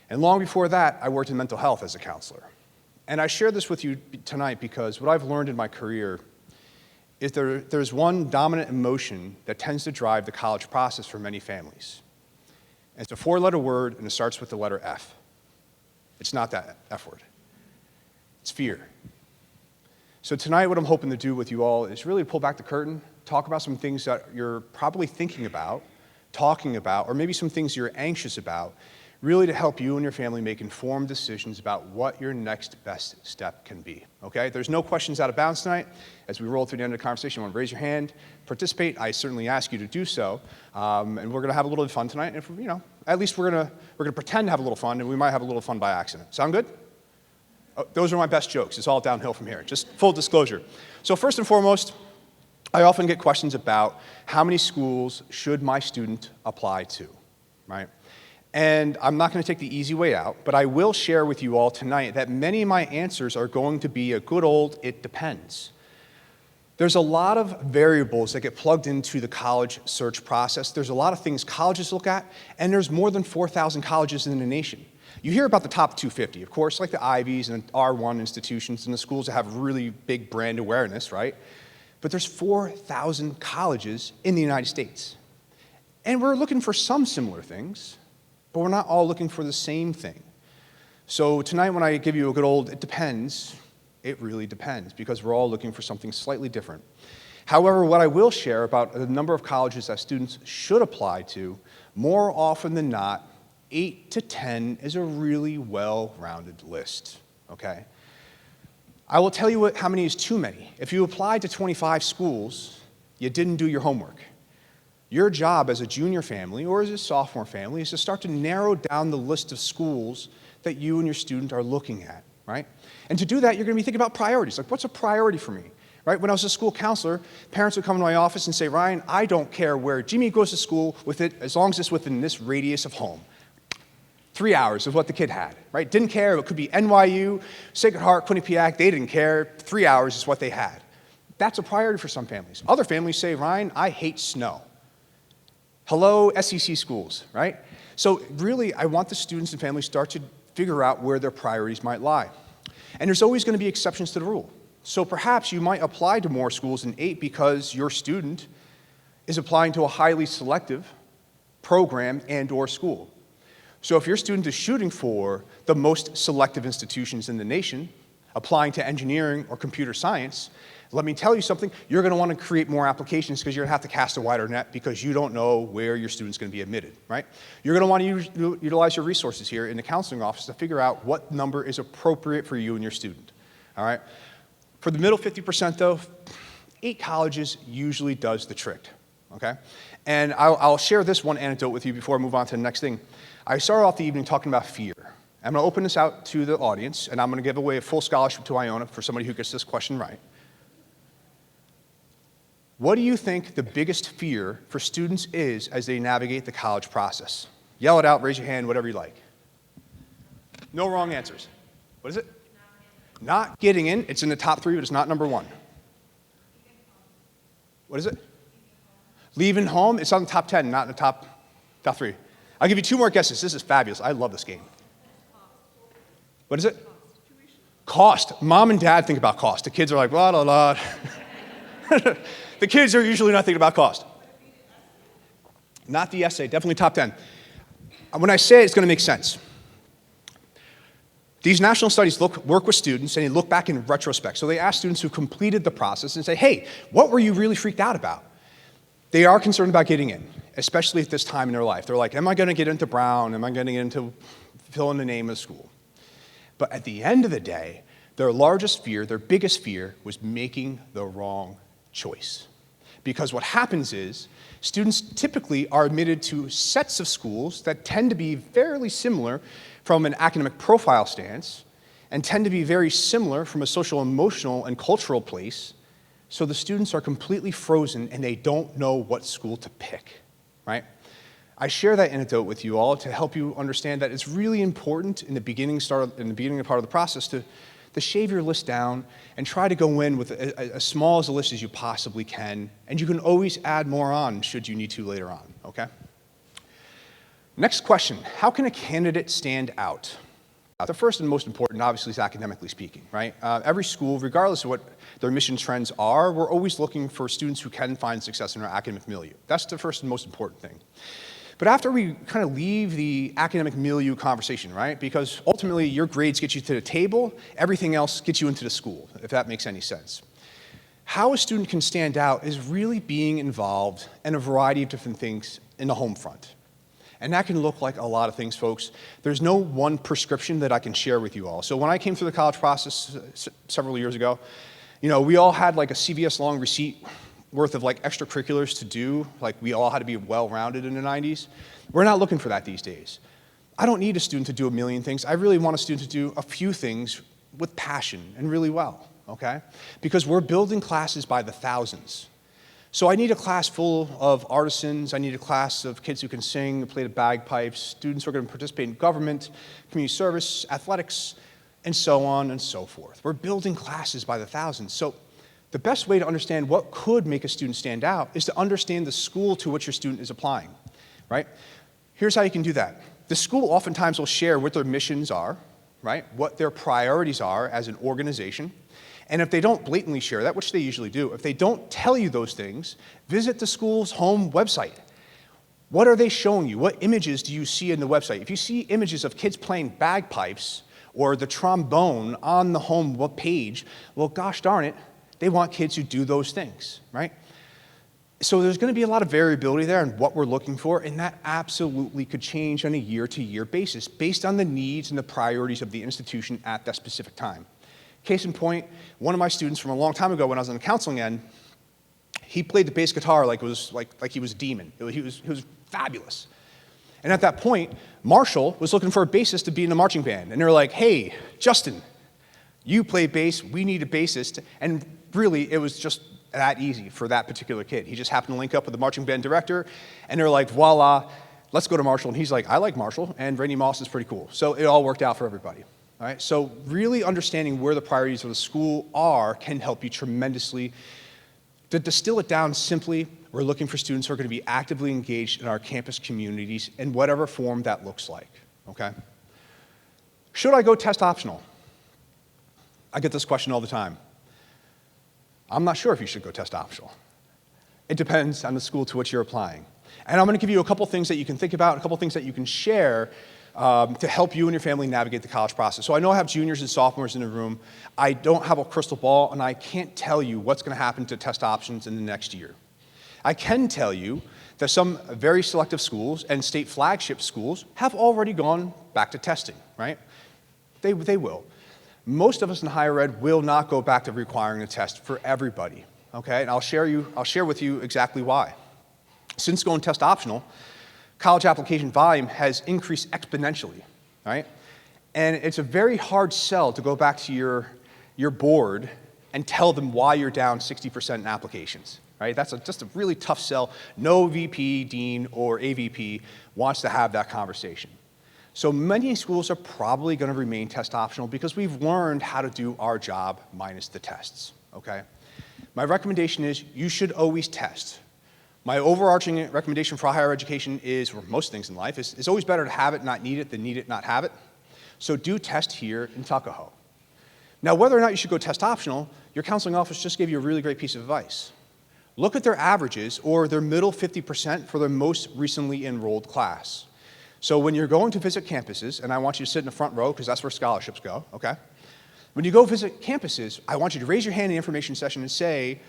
And long before that, I worked in mental health as a counselor. And I share this with you tonight because what I've learned in my career is there's one dominant emotion that tends to drive the college process for many families. It's a 4-letter word, and it starts with the letter F. It's not that F word. It's fear. So tonight, what I'm hoping to do with you all is really pull back the curtain, talk about some things that you're probably thinking about, talking about, or maybe some things you're anxious about, really to help you and your family make informed decisions about what your next best step can be, okay? There's no questions out of bounds tonight. As we roll through the end of the conversation, you want to raise your hand, participate. I certainly ask you to do so, and we're gonna have a little bit of fun tonight. And if, at least we're gonna pretend to have a little fun, and we might have a little fun by accident. Sound good? Oh, those are my best jokes. It's all downhill from here. Just full disclosure. So first and foremost, I often get questions about how many schools should my student apply to, right? And I'm not going to take the easy way out, but I will share with you all tonight that many of my answers are going to be a good old "it depends." There's a lot of variables that get plugged into the college search process. There's a lot of things colleges look at, and there's more than 4,000 colleges in the nation. You hear about the top 250, of course, like the Ivies and R1 institutions and the schools that have really big brand awareness, right? But there's 4,000 colleges in the United States. And we're looking for some similar things, but we're not all looking for the same thing. So tonight when I give you a good old "it depends," it really depends, because we're all looking for something slightly different. However, what I will share about the number of colleges that students should apply to, more often than not, 8 to 10 is a really well-rounded list, okay? I will tell you how many is too many. If you applied to 25 schools, you didn't do your homework. Your job as a junior family or as a sophomore family is to start to narrow down the list of schools that you and your student are looking at, right? And to do that, you're going to be thinking about priorities. Like, what's a priority for me, right? When I was a school counselor, parents would come to my office and say, "Ryan, I don't care where Jimmy goes to school with it, as long as it's within this radius of home." 3 hours is what the kid had, right? Didn't care. It could be NYU, Sacred Heart, Quinnipiac. They didn't care. 3 hours is what they had. That's a priority for some families. Other families say, "Ryan, I hate snow." Hello, SEC schools, right? So really, I want the students and families start to figure out where their priorities might lie. And there's always going to be exceptions to the rule. So perhaps you might apply to more schools than 8 because your student is applying to a highly selective program and/or school. So if your student is shooting for the most selective institutions in the nation, applying to engineering or computer science, let me tell you something, you're going to want to create more applications because you're going to have to cast a wider net because you don't know where your student's going to be admitted, right? You're going to want to utilize your resources here in the counseling office to figure out what number is appropriate for you and your student, all right? For the middle 50% though, 8 colleges usually does the trick, okay? And I'll share this one anecdote with you before I move on to the next thing. I started off the evening talking about fear. I'm going to open this out to the audience, and I'm going to give away a full scholarship to Iona for somebody who gets this question right. What do you think the biggest fear for students is as they navigate the college process? Yell it out, raise your hand, whatever you like. No wrong answers. What is it? Not getting in. It's in the top 3, but it's not number 1. What is it? Leaving home. It's on the top 10, not in the top 3. I'll give you 2 more guesses. This is fabulous. I love this game. What is it? Cost. Mom and dad think about cost. The kids are like, blah, blah, blah. The kids are usually not thinking about cost. Not the essay. Definitely top 10. When I say it, it's going to make sense. These national studies work with students, and they look back in retrospect. So they ask students who completed the process and say, hey, what were you really freaked out about? They are concerned about getting in, especially at this time in their life. They're like, am I going to get into Brown? Am I going to get into fill in the name of the school? But at the end of the day, their largest fear, their biggest fear, was making the wrong choice. Because what happens is, students typically are admitted to sets of schools that tend to be fairly similar from an academic profile stance, and tend to be very similar from a social, emotional, and cultural place, so the students are completely frozen and they don't know what school to pick, right? I share that anecdote with you all to help you understand that it's really important in the beginning part of the process to shave your list down and try to go in with as small as a list as you possibly can, and you can always add more on should you need to later on, okay? Next question, how can a candidate stand out? The first and most important, obviously, is academically speaking, right? Every school, regardless of what their mission trends are, we're always looking for students who can find success in our academic milieu. That's the first and most important thing. But after we kind of leave the academic milieu conversation, right? Because ultimately, your grades get you to the table, everything else gets you into the school, if that makes any sense. How a student can stand out is really being involved in a variety of different things in the home front. And that can look like a lot of things, folks. There's no one prescription that I can share with you all. So when I came through the college process several years ago, we all had like a CVS long receipt worth of like extracurriculars to do. Like we all had to be well-rounded in the 90s. We're not looking for that these days. I don't need a student to do a million things. I really want a student to do a few things with passion and really well, okay? Because we're building classes by the thousands. So I need a class full of artisans, I need a class of kids who can sing, play the bagpipes, students who are going to participate in government, community service, athletics, and so on and so forth. We're building classes by the thousands. So the best way to understand what could make a student stand out is to understand the school to which your student is applying, right? Here's how you can do that. The school oftentimes will share what their missions are, right? What their priorities are as an organization. And if they don't blatantly share that, which they usually do, if they don't tell you those things, visit the school's home website. What are they showing you? What images do you see in the website? If you see images of kids playing bagpipes or the trombone on the home page, well, gosh darn it, they want kids who do those things, right? So there's going to be a lot of variability there in what we're looking for, and that absolutely could change on a year-to-year basis based on the needs and the priorities of the institution at that specific time. Case in point, one of my students from a long time ago when I was on the counseling end, he played the bass guitar like he was a demon. He was fabulous. And at that point, Marshall was looking for a bassist to be in the marching band. And they were like, hey, Justin, you play bass, we need a bassist. And really, it was just that easy for that particular kid. He just happened to link up with the marching band director, and they're like, voila, let's go to Marshall. And he's like, I like Marshall, and Randy Moss is pretty cool. So it all worked out for everybody. All right, so really understanding where the priorities of the school are can help you tremendously. To distill it down simply, we're looking for students who are going to be actively engaged in our campus communities in whatever form that looks like, okay? Should I go test optional? I get this question all the time. I'm not sure if you should go test optional. It depends on the school to which you're applying. And I'm going to give you a couple things that you can think about, a couple things that you can share to help you and your family navigate the college process. So I know I have juniors and sophomores in the room. I don't have a crystal ball, and I can't tell you what's going to happen to test options in the next year. I can tell you that some very selective schools and state flagship schools have already gone back to testing, right? They will. Most of us in higher ed will not go back to requiring a test for everybody, okay? And I'll share with you exactly why. Since going test optional, college application volume has increased exponentially, right? And it's a very hard sell to go back to your board and tell them why you're down 60% in applications, right? That's just a really tough sell. No VP, dean, or AVP wants to have that conversation. So many schools are probably going to remain test optional because we've learned how to do our job minus the tests, okay? My recommendation is you should always test. My overarching recommendation for higher education is, for most things in life, is it's always better to have it, not need it, than need it, not have it. So do test here in Tuckahoe. Now, whether or not you should go test optional, your counseling office just gave you a really great piece of advice. Look at their averages or their middle 50% for their most recently enrolled class. So when you're going to visit campuses, and I want you to sit in the front row because that's where scholarships go, okay? When you go visit campuses, I want you to raise your hand in the information session and say,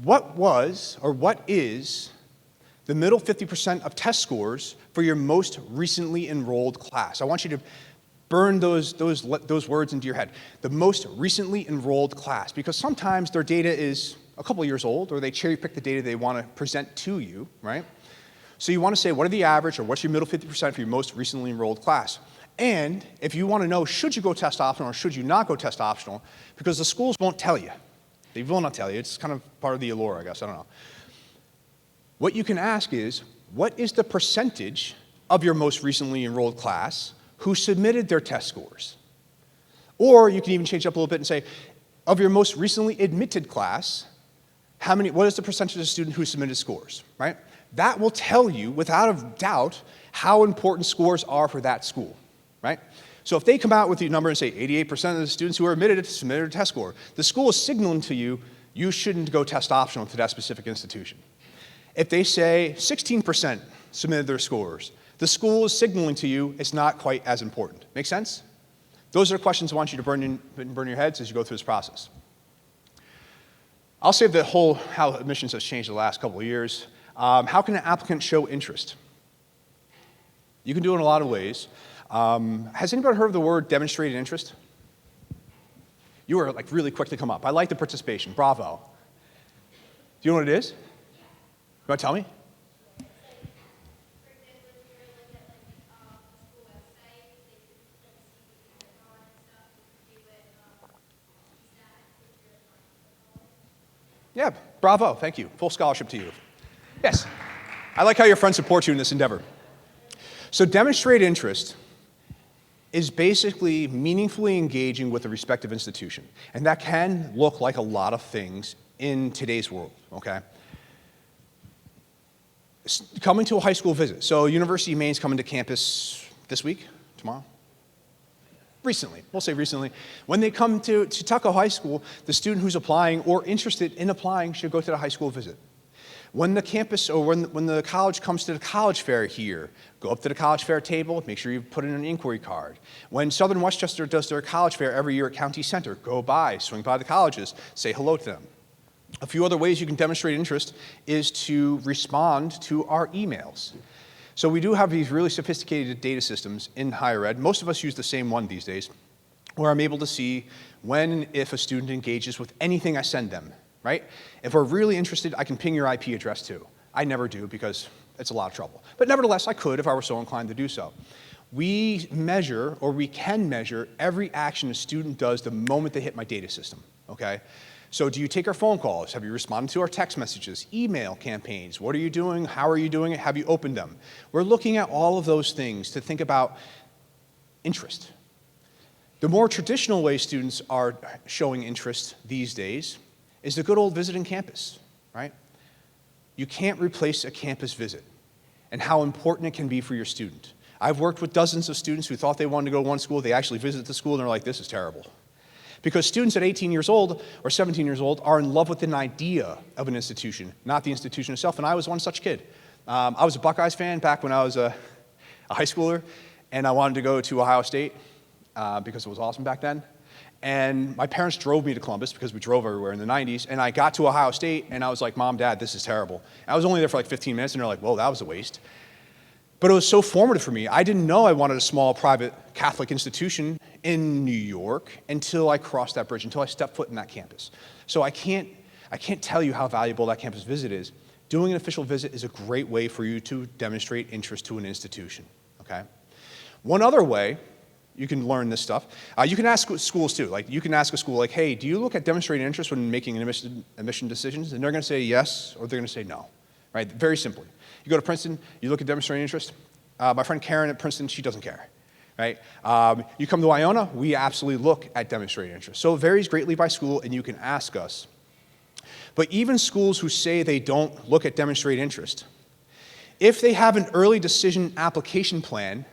what was or what is the middle 50% of test scores for your most recently enrolled class? I want you to burn those words into your head. The most recently enrolled class, because sometimes their data is a couple years old, or they cherry pick the data they want to present to you, right? So you want to say, what are the average, or what's your middle 50% for your most recently enrolled class? And if you want to know, should you go test optional or should you not go test optional, because the schools won't tell you. They will not tell you. It's kind of part of the allure, I guess. I don't know. What you can ask is, what is the percentage of your most recently enrolled class who submitted their test scores? Or you can even change it up a little bit and say, of your most recently admitted class, what is the percentage of students who submitted scores, right? That will tell you, without a doubt, how important scores are for that school, right? So if they come out with the number and say 88% of the students who are admitted submitted a test score, the school is signaling to you, you shouldn't go test optional to that specific institution. If they say 16% submitted their scores, the school is signaling to you it's not quite as important. Make sense? Those are the questions I want you to burn in your heads as you go through this process. I'll save the whole how admissions has changed the last couple of years. How can an applicant show interest? You can do it in a lot of ways. Has anybody heard of the word demonstrated interest? You were like really quick to come up. I like the participation. Bravo. Do you know what it is? You want to tell me? Yeah, bravo, thank you. Full scholarship to you. Yes, I like how your friends support you in this endeavor. So demonstrate interest is basically meaningfully engaging with the respective institution. And that can look like a lot of things in today's world, okay? Coming to a high school visit. So University of Maine's coming to campus this week, tomorrow? Recently, we'll say recently. When they come to Tuckahoe High School, the student who's applying or interested in applying should go to the high school visit. When the campus or when the college comes to the college fair here, go up to the college fair table, make sure you put in an inquiry card. When Southern Westchester does their college fair every year at County Center, go by, swing by the colleges, say hello to them. A few other ways you can demonstrate interest is to respond to our emails. So we do have these really sophisticated data systems in higher ed. Most of us use the same one these days, where I'm able to see when and if a student engages with anything I send them, right? If we're really interested, I can ping your IP address too. I never do because it's a lot of trouble. But nevertheless, I could if I were so inclined to do so. We measure, or we can measure, every action a student does the moment they hit my data system, okay? So do you take our phone calls? Have you responded to our text messages, email campaigns? What are you doing? How are you doing it? Have you opened them? We're looking at all of those things to think about interest. The more traditional way students are showing interest these days is the good old visiting campus, right? You can't replace a campus visit and how important it can be for your student. I've worked with dozens of students who thought they wanted to go to one school, they actually visit the school and they're like, this is terrible. Because students at 18 years old or 17 years old are in love with an idea of an institution, not the institution itself, and I was one such kid. I was a Buckeyes fan back when I was a high schooler, and I wanted to go to Ohio State because it was awesome back then. And my parents drove me to Columbus because we drove everywhere in the 90s, and I got to Ohio State, and I was like, Mom, Dad, this is terrible. I was only there for like 15 minutes, and they're like, whoa, that was a waste. But it was so formative for me. I didn't know I wanted a small private Catholic institution in New York until I crossed that bridge, until I stepped foot in that campus. So I can't tell you how valuable that campus visit is. Doing an official visit is a great way for you to demonstrate interest to an institution, okay? One other way you can learn this stuff, you can ask schools too. Like you can ask a school like, hey, do you look at demonstrating interest when making admission decisions? And they're gonna say yes, or they're gonna say no, right? Very simply. You go to Princeton, you look at demonstrating interest. My friend Karen at Princeton, she doesn't care. right? You come to Iona, we absolutely look at demonstrated interest. So it varies greatly by school, and you can ask us. But even schools who say they don't look at demonstrated interest, if they have an early decision application plan,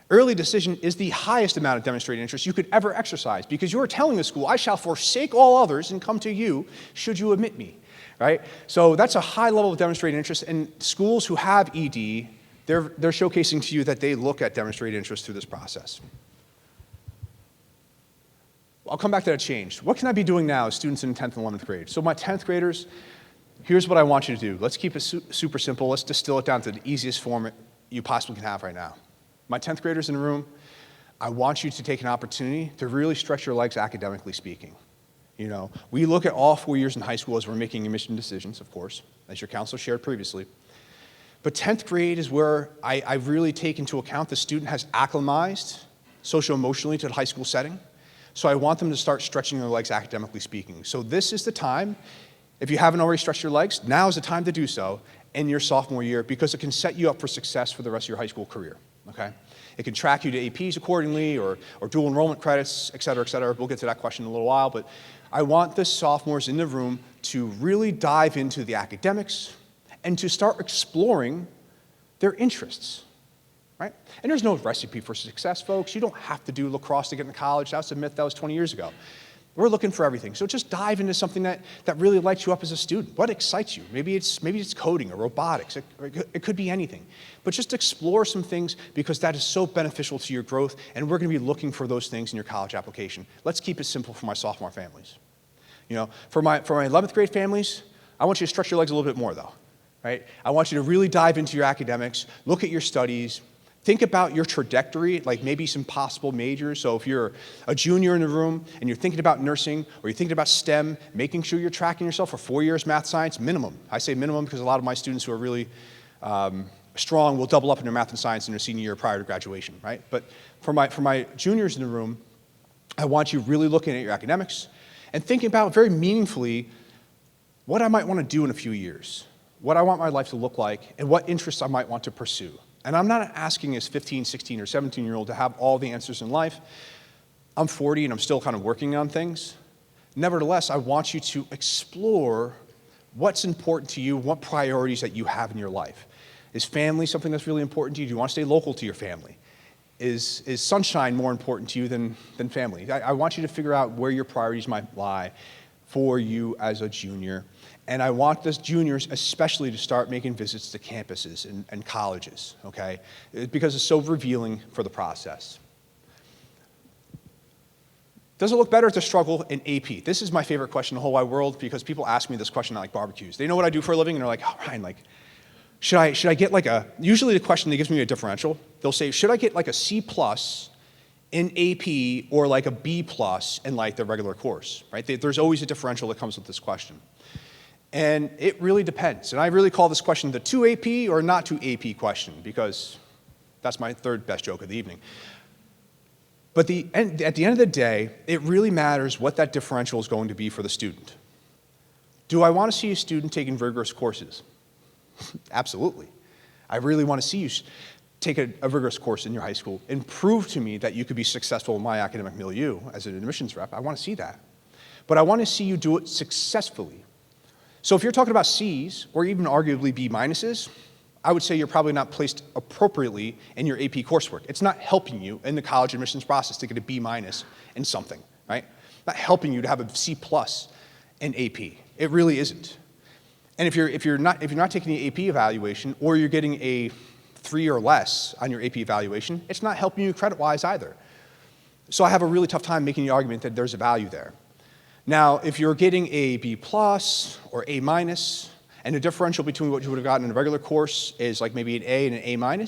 early decision is the highest amount of demonstrated interest you could ever exercise, because you are telling the school, I shall forsake all others and come to you should you admit me, right? So that's a high level of demonstrated interest, and schools who have ED, they're showcasing to you that they look at demonstrated interest through this process. I'll come back to that change. What can I be doing now as students in 10th and 11th grade? So my 10th graders, here's what I want you to do. Let's keep it super simple. Let's distill it down to the easiest form you possibly can have right now. My 10th graders in the room, I want you to take an opportunity to really stretch your legs academically speaking. You know, we look at all 4 years in high school as we're making admission decisions, of course, as your counselor shared previously. But 10th grade is where I really take into account the student has acclimatized socio-emotionally to the high school setting. So I want them to start stretching their legs academically speaking. So this is the time, if you haven't already stretched your legs, now is the time to do so in your sophomore year, because it can set you up for success for the rest of your high school career, okay? It can track you to APs accordingly, or dual enrollment credits, et cetera, et cetera. We'll get to that question in a little while, but I want the sophomores in the room to really dive into the academics and to start exploring their interests. Right? And there's no recipe for success, folks. You don't have to do lacrosse to get into college. That was a myth that was 20 years ago. We're looking for everything. So just dive into something that really lights you up as a student. What excites you? Maybe it's coding or robotics. It could be anything. But just explore some things, because that is so beneficial to your growth, and we're going to be looking for those things in your college application. Let's keep it simple for my sophomore families. You know, for my 11th grade families, I want you to stretch your legs a little bit more, though. Right? I want you to really dive into your academics, look at your studies. Think about your trajectory, like maybe some possible majors. So if you're a junior in the room and you're thinking about nursing, or you're thinking about STEM, making sure you're tracking yourself for 4 years math science, minimum. I say minimum because a lot of my students who are really strong will double up in their math and science in their senior year prior to graduation, right? But for my juniors in the room, I want you really looking at your academics and thinking about very meaningfully what I might want to do in a few years, what I want my life to look like, and what interests I might want to pursue. And I'm not asking as 15, 16, or 17-year-old to have all the answers in life. I'm 40 and I'm still kind of working on things. Nevertheless, I want you to explore what's important to you, what priorities that you have in your life. Is family something that's really important to you? Do you want to stay local to your family? Is sunshine more important to you than family? I want you to figure out where your priorities might lie for you as a junior. And I want the juniors especially to start making visits to campuses and colleges, okay? Because it's so revealing for the process. Does it look better to struggle in AP? This is my favorite question in the whole wide world, because people ask me this question at like barbecues. They know what I do for a living, and they're like, oh, Ryan, like, should I get like usually the question that gives me a differential, they'll say, should I get like a C+ in AP or like a B+ in like the regular course, right? There's always a differential that comes with this question. And it really depends. And I really call this question the to AP or not to AP question, because that's my third best joke of the evening. But at the end of the day, it really matters what that differential is going to be for the student. Do I want to see a student taking rigorous courses? Absolutely. I really want to see you take a rigorous course in your high school and prove to me that you could be successful in my academic milieu as an admissions rep. I want to see that. But I want to see you do it successfully. So if you're talking about C's, or even arguably B-, I would say you're probably not placed appropriately in your AP coursework. It's not helping you in the college admissions process to get a B- in something, right? Not helping you to have a C+ in AP. It really isn't. And if you're not taking the AP evaluation, or you're getting a 3 or less on your AP evaluation, it's not helping you credit-wise either. So I have a really tough time making the argument that there's a value there. Now, if you're getting a B+ or A-, and the differential between what you would have gotten in a regular course is like maybe an A and an A-,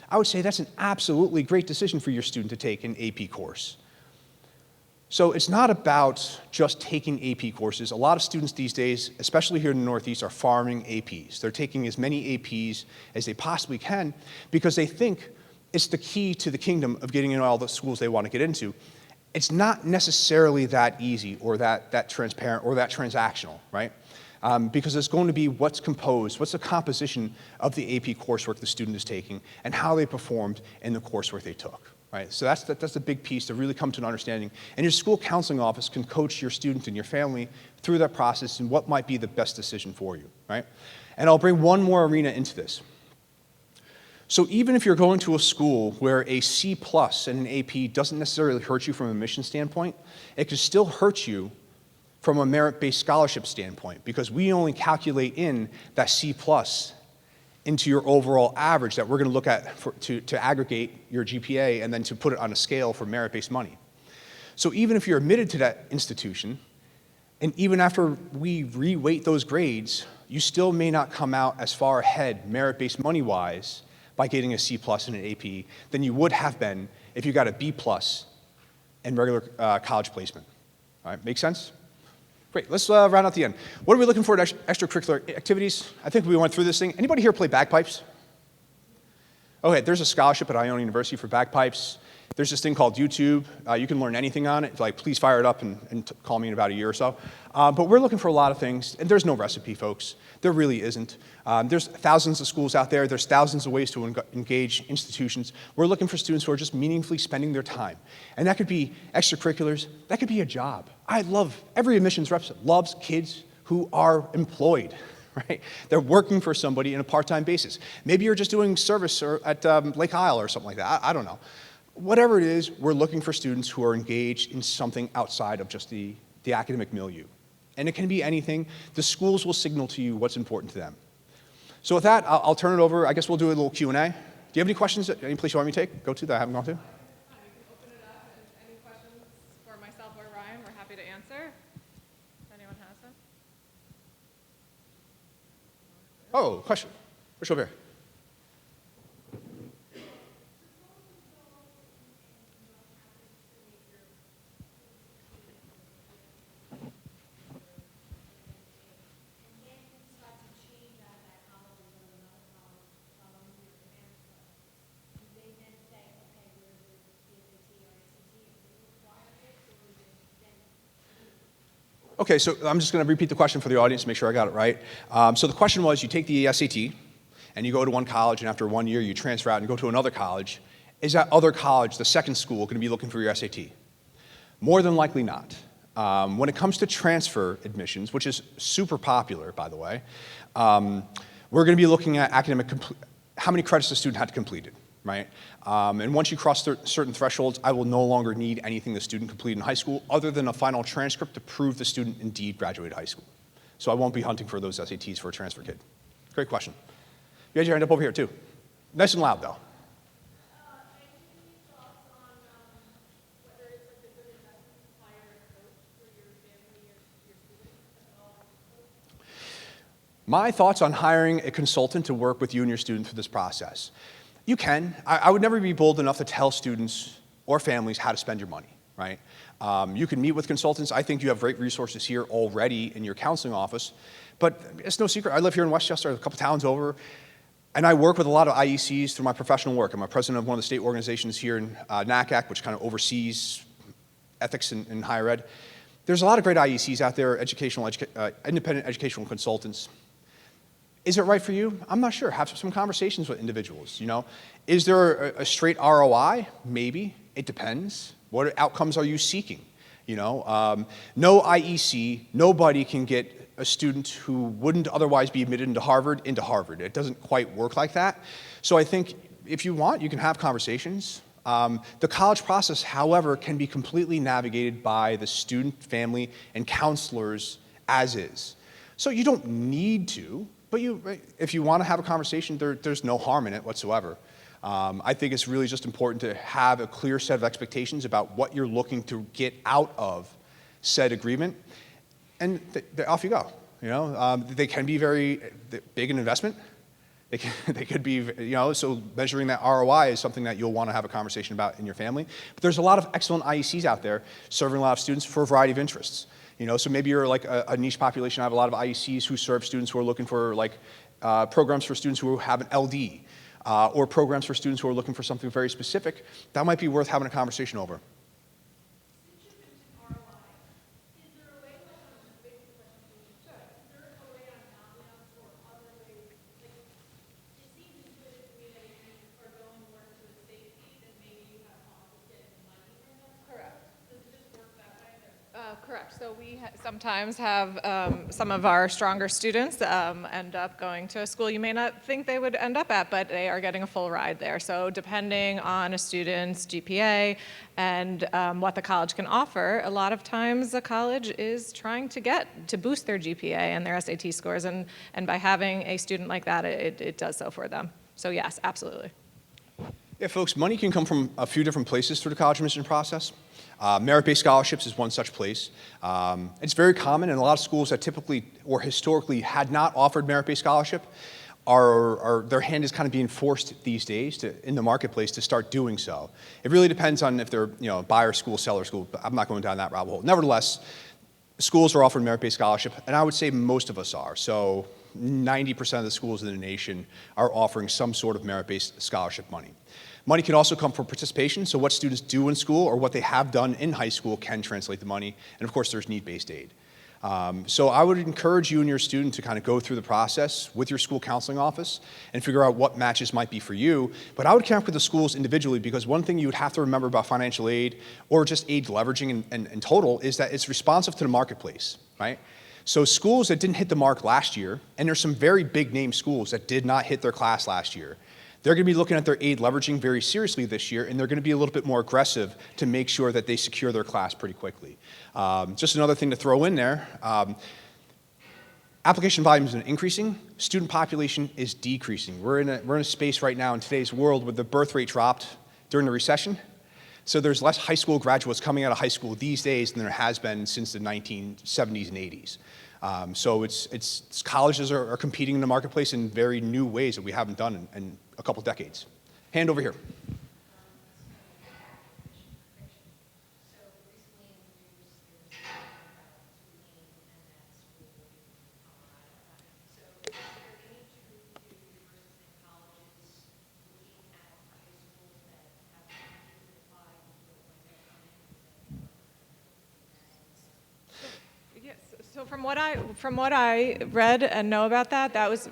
I would say that's an absolutely great decision for your student to take an AP course. So it's not about just taking AP courses. A lot of students these days, especially here in the Northeast, are farming APs. They're taking as many APs as they possibly can because they think it's the key to the kingdom of getting into all the schools they want to get into. It's not necessarily that easy or that transparent or that transactional, right? Because it's going to be what's composed, what's the composition of the AP coursework the student is taking, and how they performed in the coursework they took. right? So that's the big piece to really come to an understanding. And your school counseling office can coach your student and your family through that process and what might be the best decision for you, right? And I'll bring one more arena into this. So even if you're going to a school where a C plus in an AP doesn't necessarily hurt you from a mission standpoint, it can still hurt you from a merit-based scholarship standpoint, because we only calculate in that C plus into your overall average that we're going to look at to aggregate your GPA and then to put it on a scale for merit-based money. So even if you're admitted to that institution, and even after we re-weight those grades, you still may not come out as far ahead merit-based money-wise by getting a C plus in an AP than you would have been if you got a B plus in regular college placement. All right, make sense? Great, let's round out the end. What are we looking for in extracurricular activities? I think we went through this thing. Anybody here play bagpipes? Okay, there's a scholarship at Iona University for bagpipes. There's this thing called YouTube. You can learn anything on it. Like, please fire it up and call me in about a year or so. But we're looking for a lot of things, and there's no recipe, folks. There really isn't. There's thousands of schools out there. There's thousands of ways to engage institutions. We're looking for students who are just meaningfully spending their time. And that could be extracurriculars. That could be a job. Every admissions rep loves kids who are employed, right? They're working for somebody on a part-time basis. Maybe you're just doing service at Lake Isle or something like that. I don't know. Whatever it is, we're looking for students who are engaged in something outside of just the academic milieu. And it can be anything. The schools will signal to you what's important to them. So with that, I'll turn it over. I guess we'll do a little Q&A. Do you have any questions? Any place you want me to go to that I haven't gone to? You can open it up, and any questions for myself or Ryan, we're happy to answer. If anyone has them. Oh, question. Push over here. Okay, so I'm just going to repeat the question for the audience to make sure I got it right. So the question was, you take the SAT, and you go to one college, and after 1 year, you transfer out and go to another college. Is that other college, the second school, going to be looking for your SAT? More than likely not. When it comes to transfer admissions, which is super popular, by the way, we're going to be looking at how many credits the student had completed, right? And once you cross certain thresholds, I will no longer need anything the student completed in high school other than a final transcript to prove the student indeed graduated high school. So I won't be hunting for those SATs for a transfer kid. Great question. You had your hand up over here, too. Nice and loud, though. My thoughts on hiring a consultant to work with you and your student through this process. You can. I would never be bold enough to tell students or families how to spend your money, right? You can meet with consultants. I think you have great resources here already in your counseling office. But it's no secret. I live here in Westchester, a couple towns over, and I work with a lot of IECs through my professional work. I'm a president of one of the state organizations here in NACAC, which kind of oversees ethics in higher ed. There's a lot of great IECs out there, independent educational consultants. Is it right for you? I'm not sure. Have some conversations with individuals, you know. Is there a straight ROI? Maybe. It depends. What outcomes are you seeking? You know, no IEC, nobody can get a student who wouldn't otherwise be admitted into Harvard. It doesn't quite work like that. So I think if you want, you can have conversations. The college process, however, can be completely navigated by the student, family, and counselors as is. So you don't need to. But if you want to have a conversation, there's no harm in it whatsoever. I think it's really just important to have a clear set of expectations about what you're looking to get out of said agreement, and off you go. You know, they can be very big an investment. They could be, you know, so measuring that ROI is something that you'll want to have a conversation about in your family. But there's a lot of excellent IECs out there serving a lot of students for a variety of interests. You know, so maybe you're like a niche population. I have a lot of IECs who serve students who are looking for like programs for students who have an LD or programs for students who are looking for something very specific. That might be worth having a conversation over. Correct. So we sometimes have some of our stronger students end up going to a school you may not think they would end up at, but they are getting a full ride there. So depending on a student's GPA and what the college can offer, a lot of times the college is trying to boost their GPA and their SAT scores, and by having a student like that, it does so for them. So yes, absolutely. Yeah, folks, money can come from a few different places through the college admission process. Merit-based scholarships is one such place. It's very common in a lot of schools that typically or historically had not offered merit-based scholarship. Their hand is kind of being forced these days in the marketplace to start doing so. It really depends on if they're buyer school, seller school, but I'm not going down that rabbit hole. Nevertheless, schools are offering merit-based scholarship, and I would say most of us are. So 90% of the schools in the nation are offering some sort of merit-based scholarship money. Money can also come from participation, so what students do in school or what they have done in high school can translate the money, and of course there's need-based aid. So I would encourage you and your student to kind of go through the process with your school counseling office and figure out what matches might be for you, but I would connect with the schools individually, because one thing you would have to remember about financial aid or just aid leveraging in total is that it's responsive to the marketplace, right? So schools that didn't hit the mark last year, and there's some very big name schools that did not hit their class last year, they're going to be looking at their aid leveraging very seriously this year, and they're going to be a little bit more aggressive to make sure that they secure their class pretty quickly. Just another thing to throw in there, application volume is increasing, student population is decreasing. We're in a space right now in today's world where the birth rate dropped during the recession, so there's less high school graduates coming out of high school these days than there has been since the 1970s and 80s. So it's colleges are competing in the marketplace in very new ways that we haven't done in a couple decades. Hand over here. Yes. So from what I read and know about that was,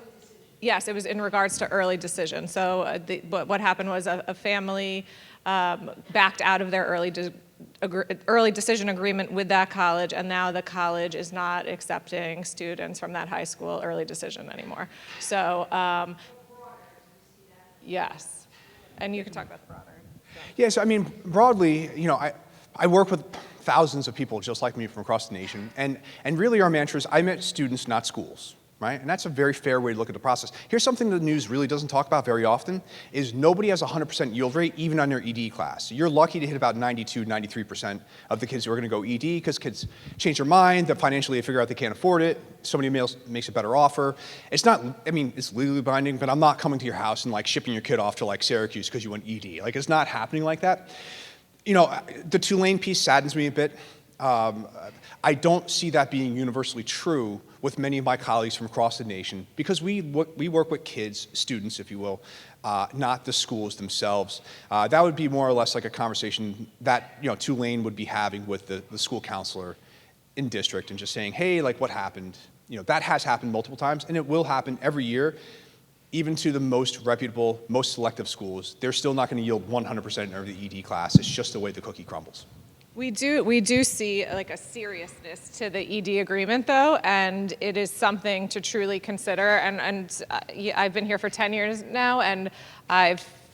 yes, it was in regards to early decision. So what happened was a family backed out of their early decision agreement with that college, and now the college is not accepting students from that high school early decision anymore. So yes, and you can talk about the broader. So. Yes, I mean, broadly, I work with thousands of people just like me from across the nation, and really our mantra is I met students, not schools, right? And that's a very fair way to look at the process. Here's something the news really doesn't talk about very often, is nobody has a 100% yield rate, even on their ED class. You're lucky to hit about 92, 93% of the kids who are gonna go ED, because kids change their mind, that financially they figure out they can't afford it, somebody else makes a better offer. It's not, I mean, it's legally binding, but I'm not coming to your house and like shipping your kid off to like Syracuse because you went ED. Like, it's not happening like that. The Tulane piece saddens me a bit. I don't see that being universally true with many of my colleagues from across the nation, because we work with kids, students, if you will, not the schools themselves. That would be more or less like a conversation that Tulane would be having with the school counselor in district, and just saying, hey, like, what happened? That has happened multiple times, and it will happen every year. Even to the most reputable, most selective schools, they're still not going to yield 100% of the ED class. It's just the way the cookie crumbles. We do see like a seriousness to the ED agreement, though, and it is something to truly consider. And I've been here for 10 years now, and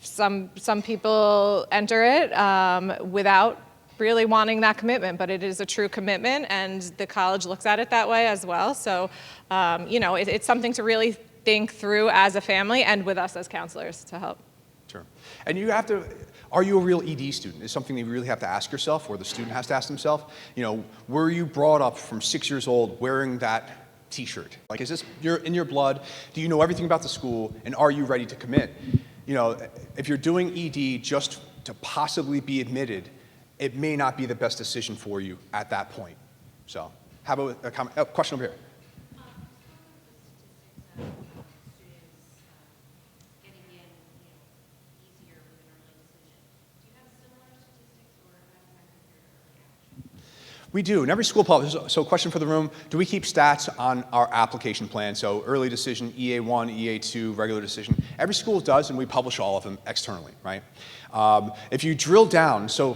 some people enter it without really wanting that commitment, but it is a true commitment, and the college looks at it that way as well. So, it's something to really think through as a family and with us as counselors to help. Sure. And you have to, are you a real ED student? It's something that you really have to ask yourself, or the student has to ask themselves. Were you brought up from 6 years old wearing that t-shirt? Like, is this in your blood? Do you know everything about the school, and are you ready to commit? If you're doing ED just to possibly be admitted, it may not be the best decision for you at that point. So, how about a question over here? We do, and every school publishes. So question for the room, do we keep stats on our application plan? So early decision, EA1, EA2, regular decision. Every school does, and we publish all of them externally, right? If you drill down, so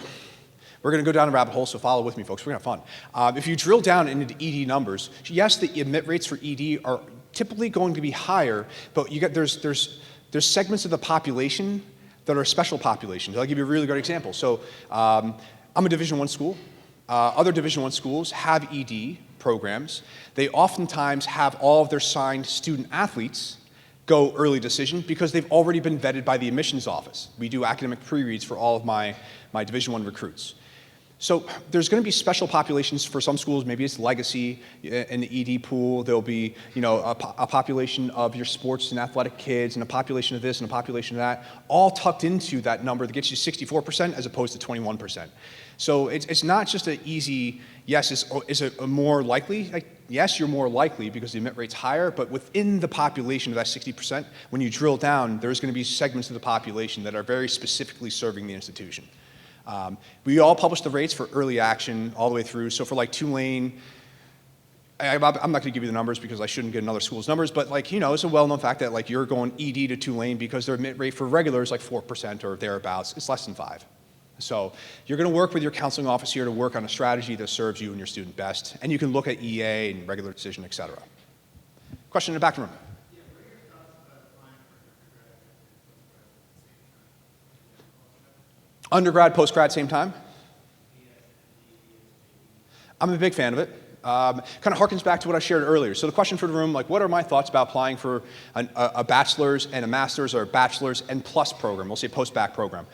We're going to go down a rabbit hole, so follow with me, folks. We're going to have fun. If you drill down into ED numbers, yes, the admit rates for ED are typically going to be higher, but there's segments of the population that are special populations. I'll give you a really great example. So I'm a Division I school. Other Division I schools have ED programs. They oftentimes have all of their signed student athletes go early decision because they've already been vetted by the admissions office. We do academic pre-reads for all of my Division I recruits. So there's going to be special populations for some schools. Maybe it's legacy in the ED pool. There'll be, a population of your sports and athletic kids, and a population of this and a population of that, all tucked into that number that gets you 64% as opposed to 21%. So it's not just an easy yes. Is it more likely? Like, yes, you're more likely because the admit rate's higher. But within the population of that 60%, when you drill down, there's going to be segments of the population that are very specifically serving the institution. We all publish the rates for early action all the way through. So for like Tulane, I'm not going to give you the numbers because I shouldn't get another school's numbers, but it's a well-known fact that you're going ED to Tulane because their admit rate for regular is like 4% or thereabouts. It's less than 5%. So you're going to work with your counseling office here to work on a strategy that serves you and your student best, and you can look at EA and regular decision, et cetera. Question in the back room. Undergrad, postgrad, same time? I'm a big fan of it. Kind of harkens back to what I shared earlier. So the question for the room, what are my thoughts about applying for a bachelor's and a master's or a bachelor's and plus program? We'll say post-bac program.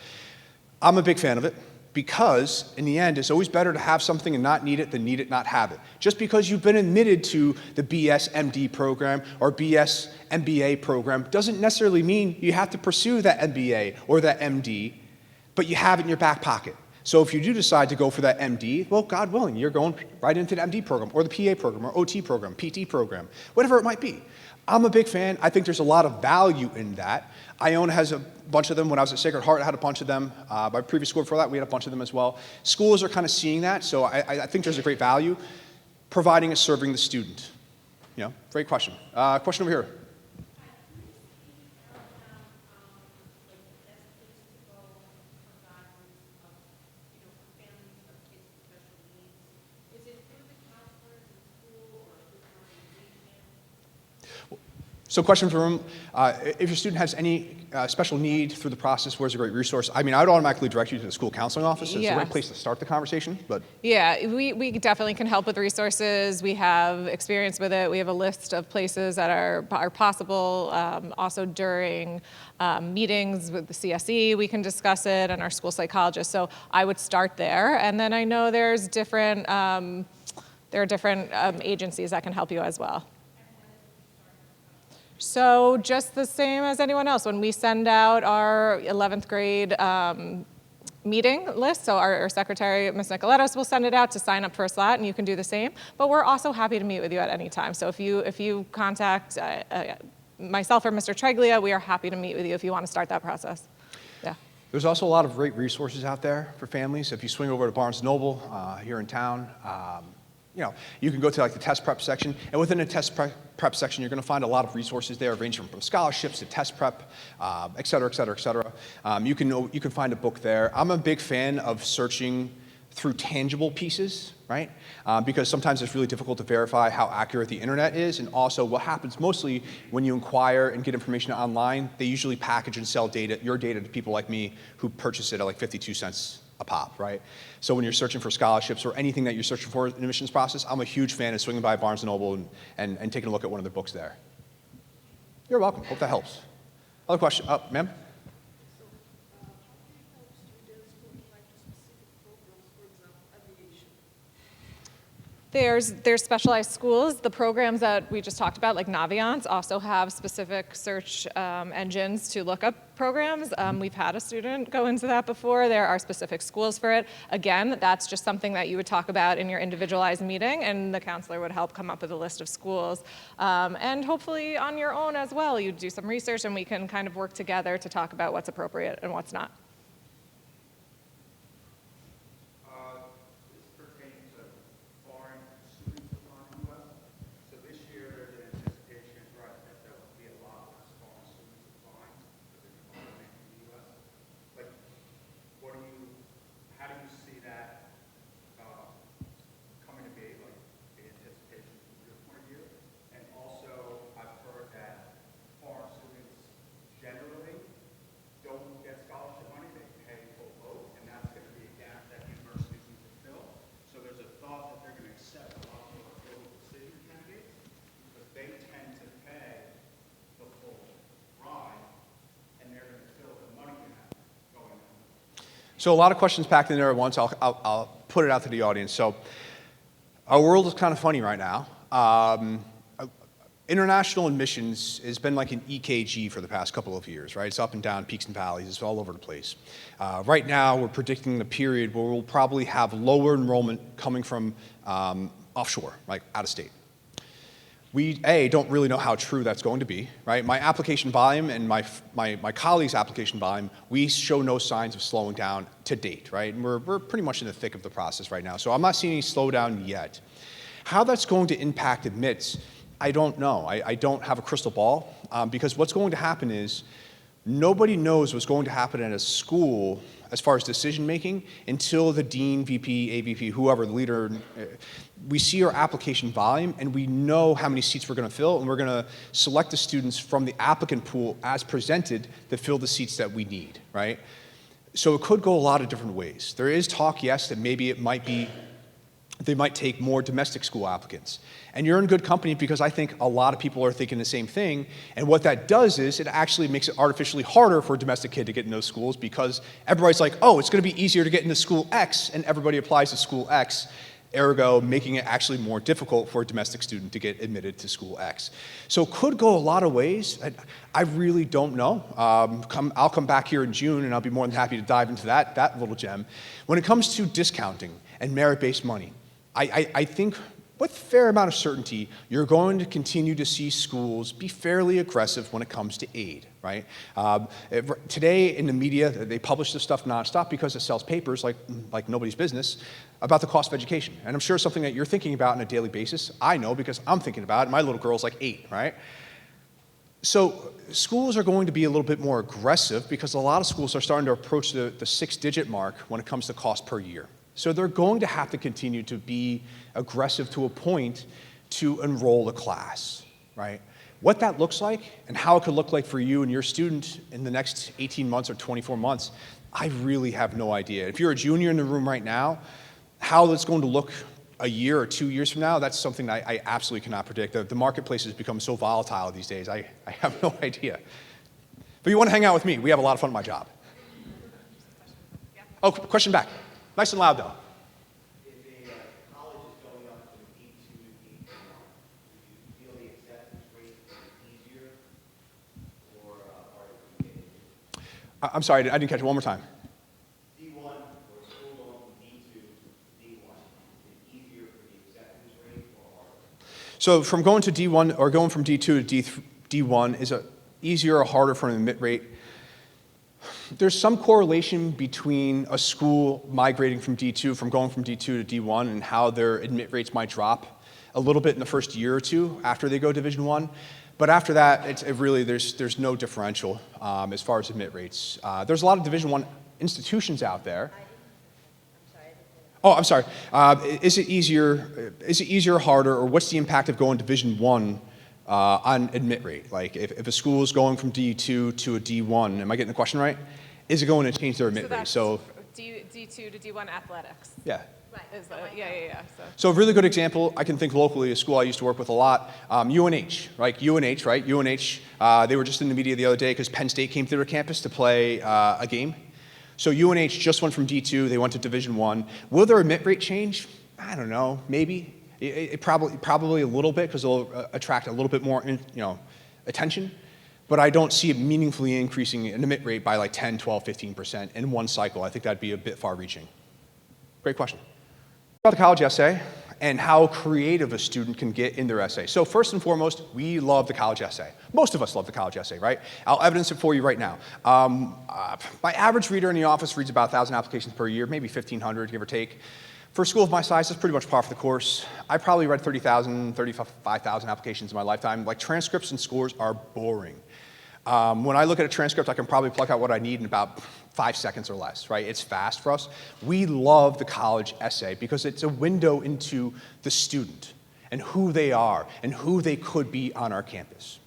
I'm a big fan of it because in the end, it's always better to have something and not need it than need it, not have it. Just because you've been admitted to the BS MD program or BS MBA program doesn't necessarily mean you have to pursue that MBA or that MD, but you have it in your back pocket. So if you do decide to go for that MD, well, God willing, you're going right into the MD program or the PA program or OT program, PT program, whatever it might be. I'm a big fan. I think there's a lot of value in that. Iona has a bunch of them. When I was at Sacred Heart, I had a bunch of them. My previous school before that, we had a bunch of them as well. Schools are kind of seeing that, so I think there's a great value, providing is serving the student. Great question. Question over here. So question for the room, if your student has any special need through the process, where's a great resource? I mean, I would automatically direct you to the school counseling office. It's a great place to start the conversation. But yeah, we definitely can help with resources. We have experience with it. We have a list of places that are possible. Also during meetings with the CSE, we can discuss it, and our school psychologist. So I would start there. And then I know there's different, agencies that can help you as well. So just the same as anyone else. When we send out our 11th grade meeting list, so our secretary, Ms. Nicoletos, will send it out to sign up for a slot, and you can do the same. But we're also happy to meet with you at any time. So if you contact myself or Mr. Treglia, we are happy to meet with you if you want to start that process. Yeah. There's also a lot of great resources out there for families. If you swing over to Barnes & Noble here in town, you can go to the test prep section, and within the test prep section, you're going to find a lot of resources there, ranging from scholarships to test prep, et cetera, et cetera, et cetera. You can find a book there. I'm a big fan of searching through tangible pieces, right? Because sometimes it's really difficult to verify how accurate the internet is, and also what happens mostly when you inquire and get information online, they usually package and sell your data to people like me who purchase it at 52 cents a pop, right? So when you're searching for scholarships or anything that you're searching for in the admissions process, I'm a huge fan of swinging by Barnes & Noble and taking a look at one of the books there. You're welcome. Hope that helps. Other question? Ma'am? There's specialized schools. The programs that we just talked about, like Naviance, also have specific search engines to look up programs. We've had a student go into that before. There are specific schools for it. Again, that's just something that you would talk about in your individualized meeting, and the counselor would help come up with a list of schools. And hopefully on your own as well, you do some research, and we can kind of work together to talk about what's appropriate and what's not. How do you see that So a lot of questions packed in there at once. I'll put it out to the audience. So our world is kind of funny right now. International admissions has been like an EKG for the past couple of years, right? It's up and down, peaks and valleys. It's all over the place. Right now, we're predicting a period where we'll probably have lower enrollment coming from offshore, like out of state. We, don't really know how true that's going to be, right? My application volume and my colleagues' application volume, we show no signs of slowing down to date, right? And we're pretty much in the thick of the process right now. So I'm not seeing any slowdown yet. How that's going to impact admits, I don't know. I don't have a crystal ball because what's going to happen is nobody knows what's going to happen at a school as far as decision making until the dean, VP, AVP, whoever, the leader, we see our application volume and we know how many seats we're going to fill and we're going to select the students from the applicant pool as presented to fill the seats that we need, right? So it could go a lot of different ways. There is talk, yes, that maybe it might be they might take more domestic school applicants. And you're in good company because I think a lot of people are thinking the same thing. And what that does is it actually makes it artificially harder for a domestic kid to get in those schools because everybody's like, oh, it's going to be easier to get into school X, and everybody applies to school X, ergo making it actually more difficult for a domestic student to get admitted to school X. So it could go a lot of ways. I really don't know. I'll come back here in June and I'll be more than happy to dive into that little gem. When it comes to discounting and merit-based money, I think with a fair amount of certainty, you're going to continue to see schools be fairly aggressive when it comes to aid, right? Today in the media, they publish this stuff nonstop because it sells papers like nobody's business about the cost of education. And I'm sure it's something that you're thinking about on a daily basis. I know because I'm thinking about it. My little girl's like 8, right? So schools are going to be a little bit more aggressive because a lot of schools are starting to approach the 6-digit mark when it comes to cost per year. So they're going to have to continue to be aggressive to a point to enroll a class, right? What that looks like and how it could look like for you and your student in the next 18 months or 24 months, I really have no idea. If you're a junior in the room right now, how it's going to look a year or 2 years from now, that's something I absolutely cannot predict. The marketplace has become so volatile these days, I have no idea. But you want to hang out with me, we have a lot of fun at my job. Oh, question back. Nice and loud, though. If a college is going up from D2 to D1, do you feel the acceptance rate is easier or harder to get into? I'm sorry, I didn't catch it. One more time. D1 or school going from D2 to D1, is it easier for the acceptance rate or harder? So from going to D1 or going from D2 to D1, is it easier or harder for an admit rate? There's some correlation between a school migrating from D2, from going from D2 to D1, and how their admit rates might drop a little bit in the first year or two after they go Division I. But after that, there's no differential as far as admit rates. There's a lot of Division I institutions out there. Oh, I'm sorry. Is it easier or harder, or what's the impact of going Division I on admit rate? Like if a school is going from D2 to a D1, am I getting the question right? Is it going to change their admit rate? So D2 to D1 athletics. Yeah. Yeah. So a really good example, I can think locally, a school I used to work with a lot, UNH, right? UNH, right? UNH, they were just in the media the other day because Penn State came to their campus to play a game. So UNH just went from D2, they went to Division I. Will their admit rate change? I don't know, maybe. It probably a little bit because it'll attract a little bit more attention, but I don't see it meaningfully increasing an admit rate by like 10, 12, 15% in one cycle. I think that'd be a bit far-reaching. Great question. About the college essay and how creative a student can get in their essay. So first and foremost, we love the college essay. Most of us love the college essay, right? I'll evidence it for you right now. My average reader in the office reads about 1,000 applications per year, maybe 1,500, give or take. For a school of my size, that's pretty much par for the course. I probably read 30,000, 35,000 applications in my lifetime. Like, transcripts and scores are boring. When I look at a transcript, I can probably pluck out what I need in about 5 seconds or less, right? It's fast for us. We love the college essay because it's a window into the student and who they are and who they could be on our campus.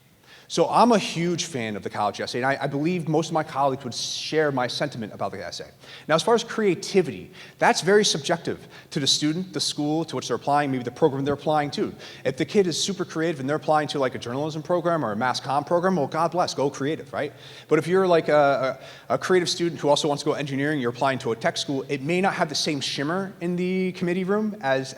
So I'm a huge fan of the college essay, and I believe most of my colleagues would share my sentiment about the essay. Now, as far as creativity, that's very subjective to the student, the school to which they're applying, maybe the program they're applying to. If the kid is super creative and they're applying to like a journalism program or a mass comm program, well, God bless, go creative, right? But if you're like a creative student who also wants to go engineering, you're applying to a tech school, it may not have the same shimmer in the committee room as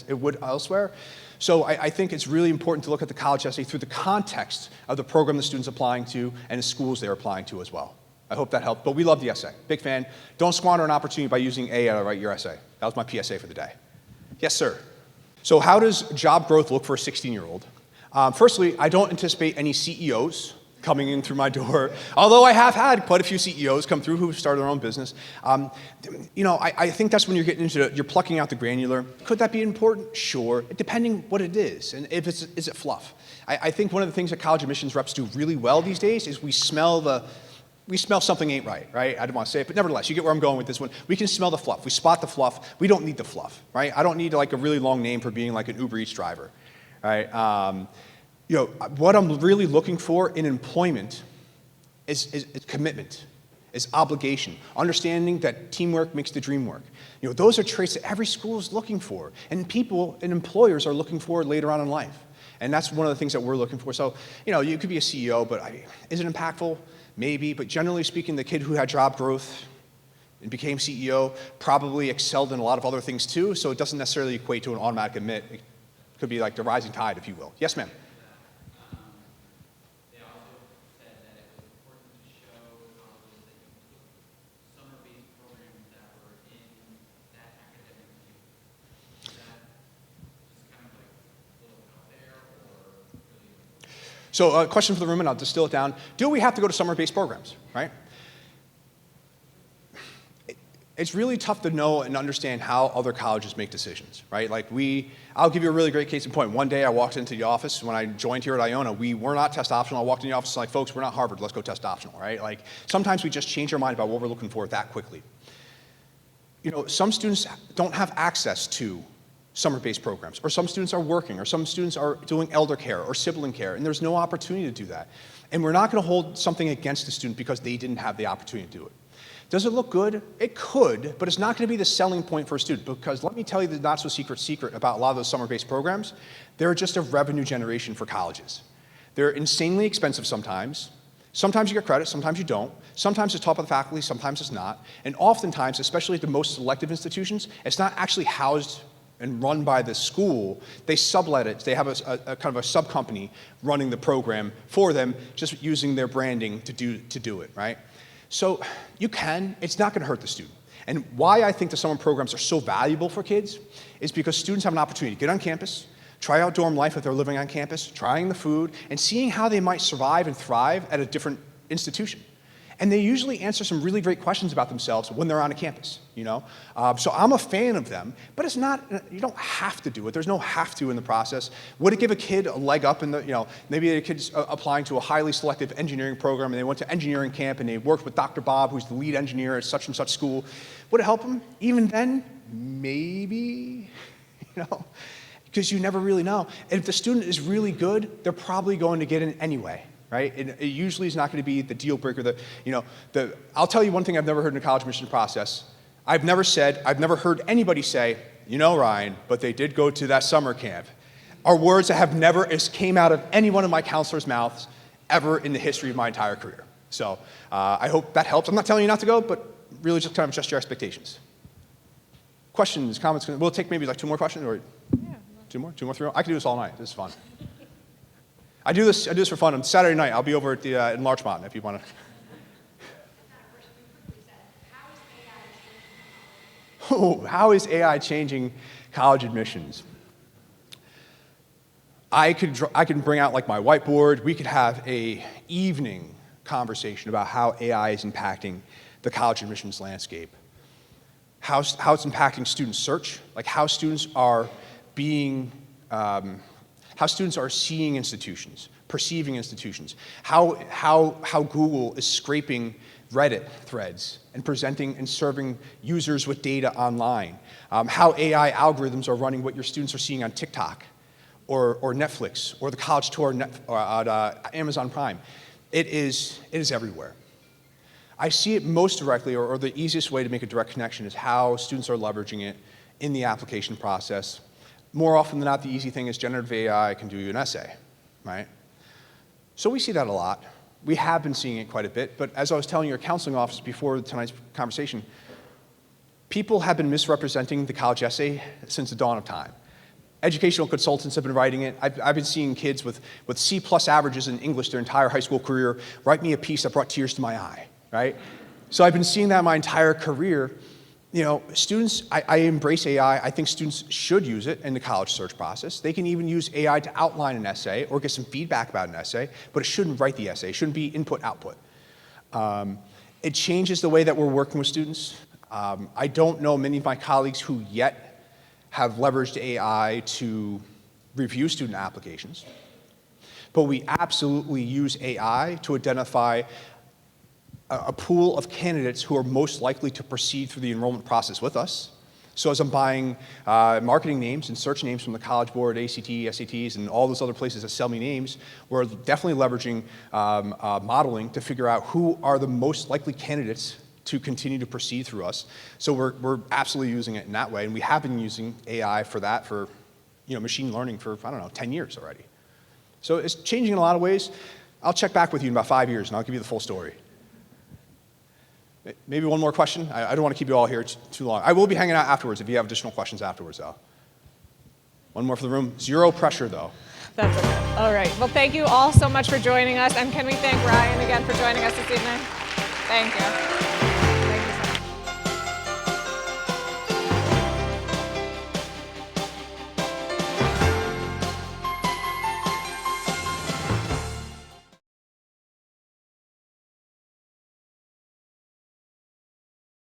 it would elsewhere. So I think it's really important to look at the college essay through the context of the program the student's applying to and the schools they're applying to as well. I hope that helped, but we love the essay. Big fan. Don't squander an opportunity by using AI to write your essay. That was my PSA for the day. Yes, sir. So how does job growth look for a 16-year-old? Firstly, I don't anticipate any CEOs coming in through my door, although I have had quite a few CEOs come through who started their own business. I think that's when you're getting into you're plucking out the granular. Could that be important? Sure, depending what it is, and if is it fluff. I think one of the things that college admissions reps do really well these days is we smell something ain't right? I didn't want to say it, but nevertheless, you get where I'm going with this one. We can smell the fluff. We spot the fluff. We don't need the fluff, right? I don't need like a really long name for being like an Uber Eats driver, right? What I'm really looking for in employment is commitment, is obligation, understanding that teamwork makes the dream work. Those are traits that every school is looking for, and people and employers are looking for later on in life. And that's one of the things that we're looking for. So, you could be a CEO, but is it impactful? Maybe, but generally speaking, the kid who had job growth and became CEO probably excelled in a lot of other things too, so it doesn't necessarily equate to an automatic admit. It could be like the rising tide, if you will. Yes, ma'am. So a question for the room, and I'll distill it down. Do we have to go to summer-based programs, right? It's really tough to know and understand how other colleges make decisions, right? I'll give you a really great case in point. One day I walked into the office when I joined here at Iona. We were not test optional. I walked in the office like, folks, we're not Harvard, let's go test optional, right? Sometimes we just change our mind about what we're looking for that quickly. Some students don't have access to summer-based programs, or some students are working, or some students are doing elder care or sibling care, and there's no opportunity to do that. And we're not going to hold something against the student because they didn't have the opportunity to do it. Does it look good? It could, but it's not going to be the selling point for a student, because let me tell you the not-so-secret about a lot of those summer-based programs. They're just a revenue generation for colleges. They're insanely expensive sometimes. Sometimes you get credit, sometimes you don't. Sometimes it's taught by the faculty, sometimes it's not. And oftentimes, especially at the most selective institutions, it's not actually housed and run by the school. They sublet it. They have a kind of a sub-company running the program for them, just using their branding to do it, right? So it's not going to hurt the student. And why I think the summer programs are so valuable for kids is because students have an opportunity to get on campus, try out dorm life if they're living on campus, trying the food, and seeing how they might survive and thrive at a different institution. And they usually answer some really great questions about themselves when they're on a campus, So I'm a fan of them, but it's not, you don't have to do it. There's no have to in the process. Would it give a kid a leg up in maybe a kid's applying to a highly selective engineering program and they went to engineering camp and they worked with Dr. Bob, who's the lead engineer at such and such school. Would it help them? Even then, maybe, because you never really know. And if the student is really good, they're probably going to get in anyway. Right? It usually is not going to be the deal breaker. I'll tell you one thing I've never heard in a college admission process. I've never heard anybody say, Ryan, but they did go to that summer camp, are words that have never came out of any one of my counselors' mouths ever in the history of my entire career. So I hope that helps. I'm not telling you not to go, but really just kind of adjust your expectations. Questions, comments? We'll take maybe like two more questions, or two more, three more. I can do this all night. This is fun. I do this for fun. On Saturday night, I'll be over at the in Larchmont if you want to. How is AI changing college admissions? I can bring out like my whiteboard. We could have a evening conversation about how AI is impacting the college admissions landscape. How it's impacting student search, like how students are seeing institutions, perceiving institutions, how Google is scraping Reddit threads and presenting and serving users with data online, how AI algorithms are running what your students are seeing on TikTok. or Netflix or the college tour on Amazon Prime. It is everywhere. I see it most directly, or the easiest way to make a direct connection is how students are leveraging it in the application process. More often than not, the easy thing is generative AI can do you an essay, right? So we see that a lot. We have been seeing it quite a bit, but as I was telling your counseling office before tonight's conversation, people have been misrepresenting the college essay since the dawn of time. Educational consultants have been writing it. I've been seeing kids with C+ averages in English their entire high school career write me a piece that brought tears to my eye, right? So I've been seeing that my entire career. You know, students, I embrace AI. I think students should use it in the college search process. They can even use AI to outline an essay or get some feedback about an essay, but it shouldn't write the essay. It shouldn't be input-output. It changes the way that we're working with students. I don't know many of my colleagues who yet have leveraged AI to review student applications, but we absolutely use AI to identify a pool of candidates who are most likely to proceed through the enrollment process with us. So as I'm buying marketing names and search names from the College Board, ACT, SATs, and all those other places that sell me names, we're definitely leveraging modeling to figure out who are the most likely candidates to continue to proceed through us. So we're absolutely using it in that way, and we have been using AI for that, for machine learning for, I don't know, 10 years already. So it's changing in a lot of ways. I'll check back with you in about 5 years, and I'll give you the full story. Maybe one more question? I don't want to keep you all here too long. I will be hanging out afterwards if you have additional questions afterwards, though. One more for the room. Zero pressure, though. That's okay. All right. Well, thank you all so much for joining us. And can we thank Ryan again for joining us this evening? Thank you.